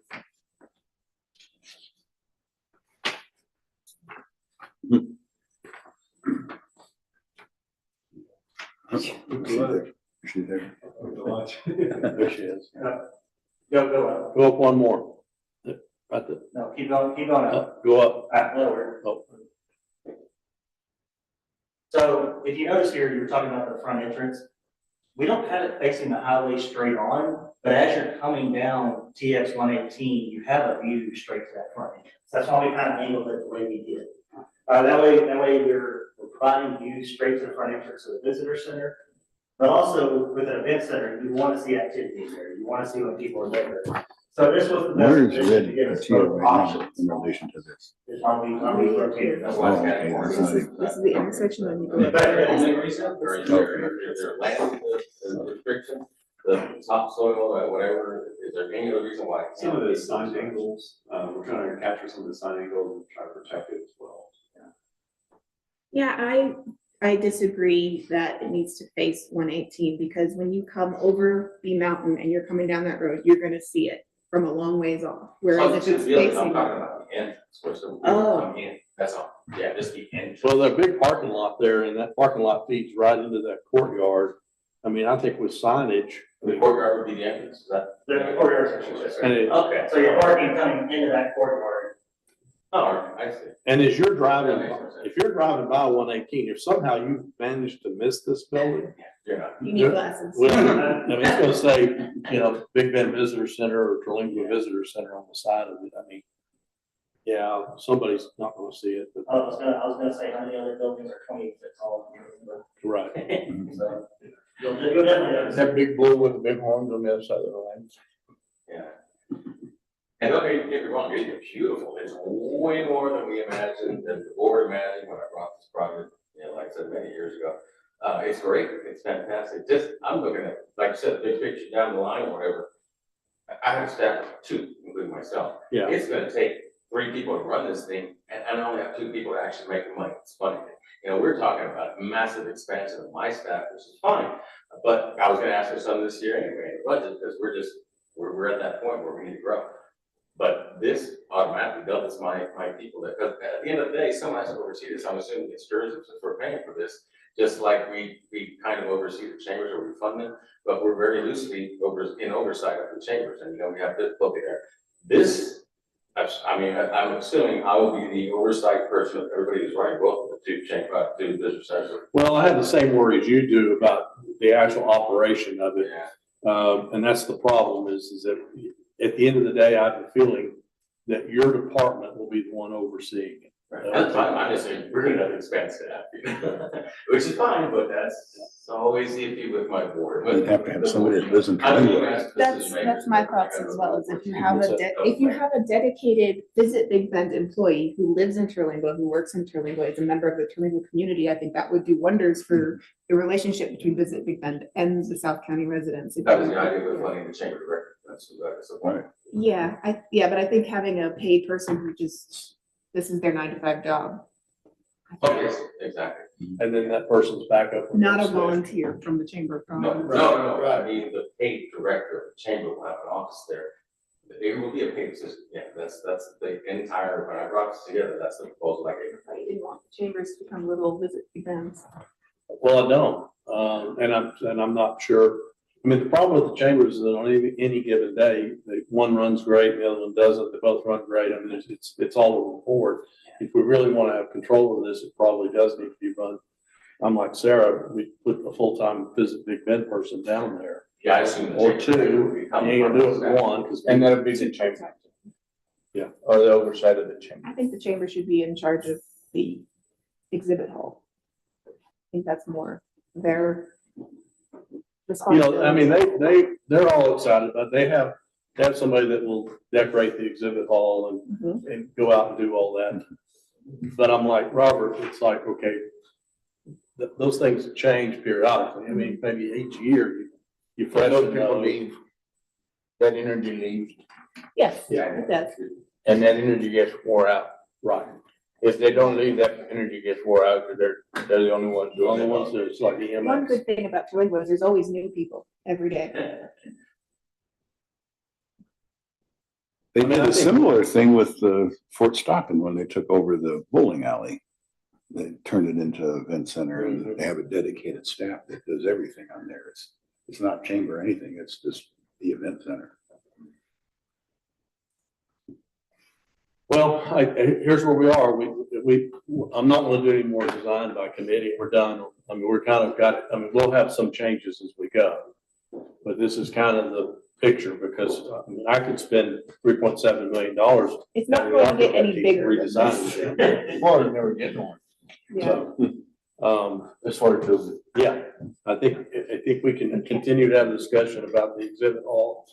She's there. She's there. There she is. Go up. Go up one more. Right there. No, keep going up. Go up. Lower. Oh, So if you notice here, you were talking about the front entrance. We don't have it facing the highway straight on, but as you're coming down TX 118, you have a view straight to that front entrance. That's why we kind of angled it the way we did. That way we're providing views straight to the front entrance of the visitor center. But also with an event center, you want to see activity there. You want to see when people are there. So this was the best Where is position Red to give us Patilla both right now options. in relation to this? Is why we rotated. That's Oh, why it's okay, got more. that's This not is, this is the intersection when you go Is up that the there. only reason, or is there land restriction, the topsoil, whatever, is there any other reason why? Some of the sign angles, we're trying to capture some of the sign angles and try to protect it as well. Yeah, I disagree that it needs to face 118 because when you come over the mountain and you're coming down that road, you're gonna see it from a long ways off. Whereas if it's I'm facing, talking about the entrance, where some people Oh. come in, that's all. Yeah, just the entrance. Well, the big parking lot there, and that parking lot feeds right into that courtyard. I mean, I think with signage. The courtyard would be the entrance, is that? The courtyard section. And it- Okay. So you're parking coming into that courtyard. Oh, I see. And as you're driving, if you're driving by 118, if somehow you manage to miss this building. You're not. You need glasses. Well, I mean, it's gonna say, you know, Big Bend Visitor Center or Terlingua Visitor Center on the side of it. I mean, yeah, somebody's not gonna see it, but, I was gonna say, how many other buildings are 20 feet tall? right. So, you'll definitely. That big blue with the big horns on the other side of the line. Yeah. And don't get me wrong, it's beautiful. It's way more than we imagined, than the board imagined when I brought this project, you know, like I said, many years ago. It's great. It's fantastic. Just, I'm looking at, like I said, big picture down the line or whatever. I have staff of 2, including myself. Yeah. It's gonna take 3 people to run this thing, and I only have 2 people to actually make the money. It's funny. You know, we're talking about massive expansion of my staff, which is fine. But I was gonna ask for some this year anyway, in the budget, because we're at that point where we need to grow. But this automatically doubles my people, because at the end of the day, someone has to oversee this. I'm assuming it's tourism, since we're paying for this. Just like we kind of oversee the chambers, or we fund them, but we're very loosely in oversight of the chambers, and you know, we have difficulty there. This, I'm assuming I will be the oversight person of everybody who's running both of the 2 business centers. Well, I had the same worries you do about the actual operation of it. Yeah. And that's the problem is that at the end of the day, I have a feeling that your department will be the one overseeing it. That's fine. I'm just saying, we're gonna have expense staff, which is fine, but that's always iffy with my board. You'd have to have somebody that lives in I mean, Terlingua. That's my thoughts as well, is if you have a dedicated Visit Big Bend employee who lives in Terlingua, who works in Terlingua, is a member of the Terlingua community, I think that would do wonders for the relationship between Visit Big Bend and the South County residents. That was the idea with funding the chamber director. That's the point. Yeah, but I think having a paid person who just, this is their 9 to 5 job. Oh, yes, exactly. And then that person's back up. Not a volunteer from the Chamber of No, Commerce. no, I mean, the paid director of the chamber will have an office there. It will be a paid system. Yeah, that's the entire, when I brought this together, that's the proposal I gave. I didn't want the chambers to become little Visit Big Bends. Well, I don't, and I'm not sure. I mean, the problem with the chambers is that on any given day, one runs great, and the other one doesn't. They both run great. I mean, it's all over the board. If we really want to have control of this, it probably does need to be run. I'm like Sarah, we put a full-time Visit Big Bend person down there. Yeah, I assume. the Or chamber 2, will be you coming ain't gonna do it from with 1, because. And that'll be the chamber. Yeah. Or the oversight of the chamber. I think the chamber should be in charge of the exhibit hall. I think that's more their You know, I mean, responsibility. they're all excited, but they have somebody that will decorate the exhibit hall and go out and do all that. But I'm like, Robert, it's like, okay, those things change periodically. I mean, maybe each year you When those freshen people those. leave, that energy leaves, Yes, Yeah. it does. and that energy gets wore out. Right. If they don't leave, that energy gets wore out, because they're the only ones The doing only it. ones that it's like One EMS. good thing about Terlingua is there's always new people every day. They I mean, did I a think- similar thing with the Fort Stockton when they took over the bowling alley. They turned it into an event center, and they have a dedicated staff that does everything on there. It's not chamber or anything, it's just the event center. Well, here's where we are. I'm not gonna do any more design by committee. We're done. I mean, we're kind of got, I mean, we'll have some changes as we go. But this is kind of the picture, because I mean, I could spend $3.7 million. It's not going to get any bigger. than this. Redesigning it. Florida never getting one. Yeah. So, As far as building. yeah, I think we can continue to have a discussion about the exhibit hall.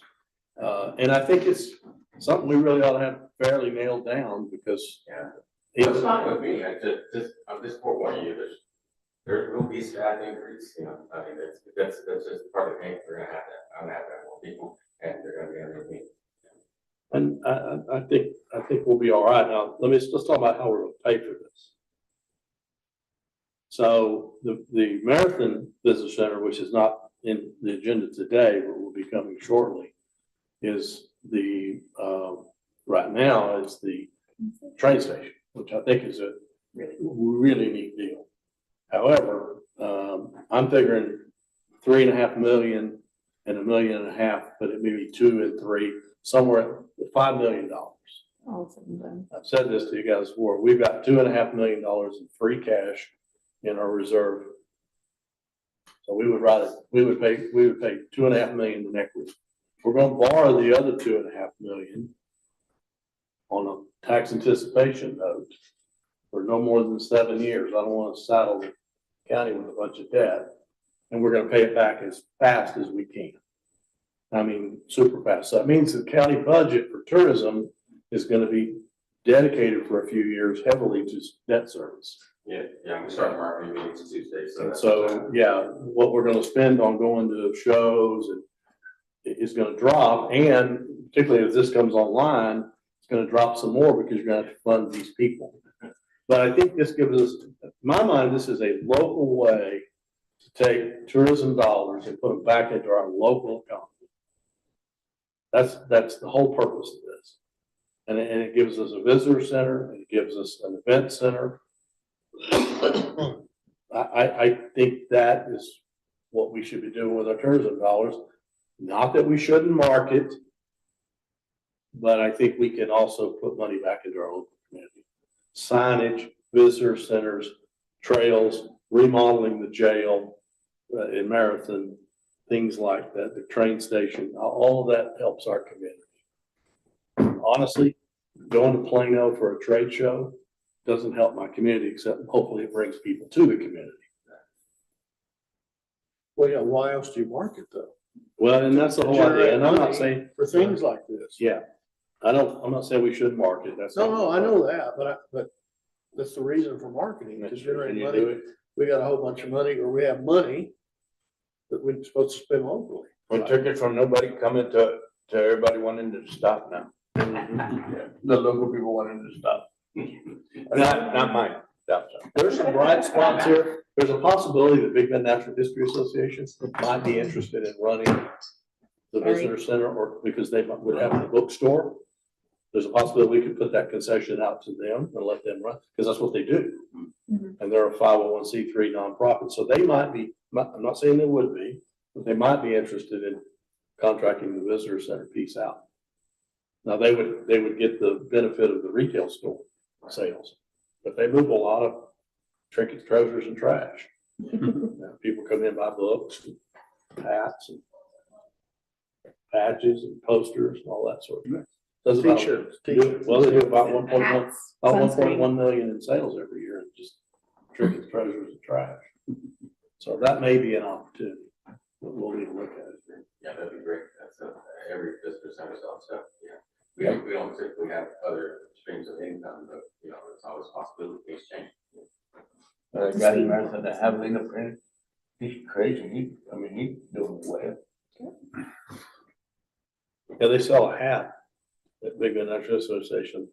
And I think it's something we really ought to have fairly nailed down, because. Yeah. It's fine with me. I'm just forewarning you, there will be staff increase, you know, I mean, that's just part of the game. We're gonna have that. I'm gonna have that more people, and they're gonna be under me. And I think we'll be all right. Now, let's talk about how we're gonna pay for this. So the Marathon Business Center, which is not in the agenda today, but will be coming shortly, is right now is the train station, which I think is a really neat deal. However, I'm figuring 3.5 million and 1.5 million, but it may be 2 and 3, somewhere at $5 million. All of a sudden, I've said this to you guys before. We've got $2.5 million in free cash in our reserve. So we would pay 2.5 million in equity. We're going to borrow the other 2.5 million on a tax anticipation note for no more than 7 years. I don't want to saddle the county with a bunch of debt, and we're going to pay it back as fast as we can. I mean, super fast. So that means the county budget for tourism is going to be dedicated for a few years heavily to debt service. Yeah, we start marketing meetings Tuesday, so. And so, yeah, what we're gonna spend on going to shows and is gonna drop, and particularly if this comes online, it's gonna drop some more because you're gonna have to fund these people. But I think this gives us, in my mind, this is a local way to take tourism dollars and put them back into our local economy. That's the whole purpose of this. And it gives us a visitor center, it gives us an event center. I think that is what we should be doing with our tourism dollars. Not that we shouldn't market, but I think we can also put money back into our local community. Signage, visitor centers, trails, remodeling the jail in Marathon, things like that, the train station, all of that helps our community. Honestly, going to Plano for a trade show doesn't help my community, except hopefully it brings people to the community. Well, yeah, why else do you market though? Well, and that's the whole idea, and I'm not saying. For things like this. Yeah, I'm not saying we should market, that's. No, I know that, but that's the reason for marketing, to generate Can you money. do it? We got a whole bunch of money, or we have money that we're supposed to spend locally. We took it from nobody coming to everybody wanting to stop now. Yeah, the local people wanted to stop. Not mine. That's all. There's some bright spots here. There's a possibility that Big Bend Natural History Association might be interested in running the visitor center, or because they would have the bookstore. There's a possibility we could put that concession out to them and let them run, because that's what they do. Mhm. And they're a 501c3 nonprofit, so they might be, I'm not saying they would be, but they might be interested in contracting the visitor center piece out. Now, they would get the benefit of the retail store sales, but they move a lot of trinkets, treasures, and trash. Now, people come in and buy books, and hats, and patches, and posters, and all that sort of thing. Does about- T-shirts. Well, they do about 1.1 Hats, about sunscreen. 1.1 million in sales every year, just trinkets, treasures, and trash. So that may be an opportunity, but we'll need to look at it. Yeah, that'd be great. That's every visitor center sells stuff, yeah. We don't typically have other streams of income, but, it's always a possibility things change. The guy in Marathon that have Lena print, he's crazy. He's doing well. Yeah, they sell a hat at Big Bend Natural Association.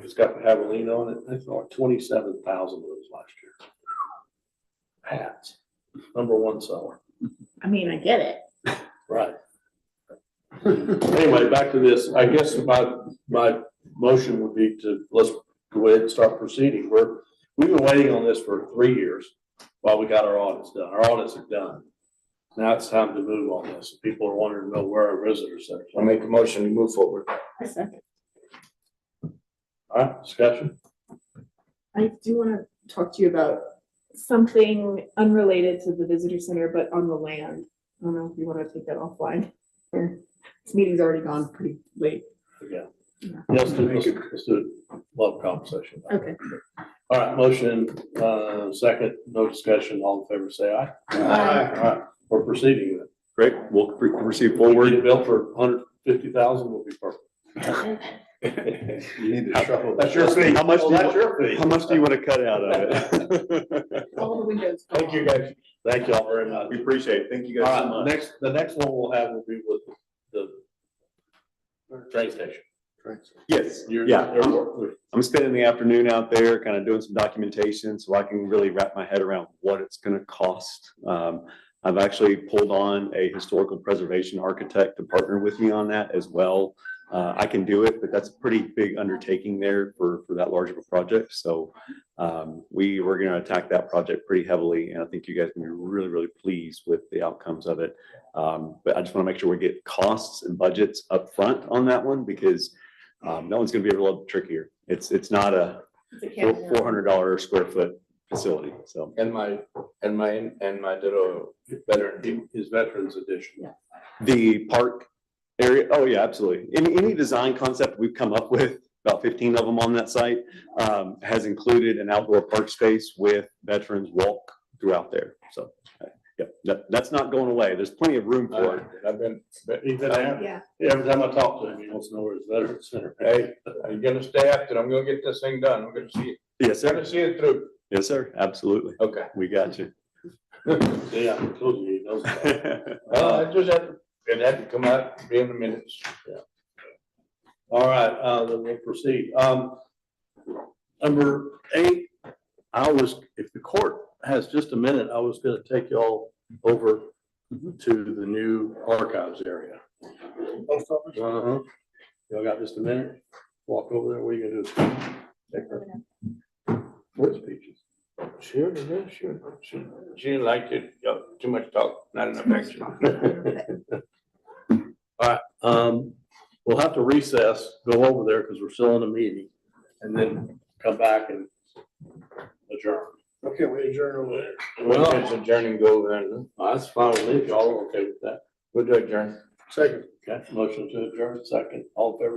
It's got the javelina on it. They sell like 27,000 of those last year. Hats, #1 seller. I mean, I get it. Right. Anyway, back to this. I guess my motion would be to, let's go ahead and start proceeding. We've been waiting on this for 3 years while we got our audits done. Our audits are done. Now it's time to move on this. People are wanting to know where our visitor centers I'll are. make a motion to move forward. I second. All right, discussion? I do want to talk to you about something unrelated to the visitor center, but on the land. I don't know if you want to take that offline. Or this meeting's already gone pretty late. Yeah. Yeah. Let's do a love conversation. Okay. All right, motion, second, no discussion. All in favor, say aye. Aye. All right, we're proceeding then. Great, we'll proceed We forward. get built for 150,000 will be perfect. You need to shuffle. That's your fee. How much do you That's your fee. How much do you want to cut out of it? All the windows. Thank you, guys. Thank you all very much. We appreciate it. Thank you All guys so right, much. the next one we'll have will be with the train station. Yes, You're- yeah. they're- I'm spending the afternoon out there kind of doing some documentation so I can really wrap my head around what it's going to cost. I've actually pulled on a historical preservation architect to partner with me on that as well. I can do it, but that's a pretty big undertaking there for that large of a project. So we're going to attack that project pretty heavily, and I think you guys can be really, really pleased with the outcomes of it. But I just want to make sure we get costs and budgets up front on that one, because that one's going to be a little trickier. It's not a $400 square foot facility. So And my little veteran, His Veterans Edition. the park area, oh yeah, absolutely. Any design concept we've come up with, about 15 of them on that site, has included an outdoor park space with veterans walk throughout there. So, yeah, that's not going away. There's plenty of room for it. I've been, He's been happy. Yeah. Every time I talk to him, he wants to know where his Veterans Center. hey, I'm gonna stay after it. I'm gonna get this thing done. I'm gonna see it. Yes, I'm gonna sir. see it through. Yes, sir. Absolutely. Okay. We got you. Yeah, I told you, he knows that. I just it had to come out, be in the minutes. All right, then we'll proceed. Number 8, if the court has just a minute, I was gonna take y'all over to the new archives area. Post office? Uh-huh. Y'all got just a minute? Walk over there, what are you gonna do? Take her. Where's Peaches? Sure, yeah, sure. She didn't like it. Too much talk, not enough action. All right, we'll have to recess, go over there because we're still in a meeting, and then come back and adjourn. Okay, we adjourn over there. Well, it's adjourning, go over there. That's fine with me, if y'all are okay with that. We'll do adjourn. Second. Okay, motion to adjourn, second, all in favor,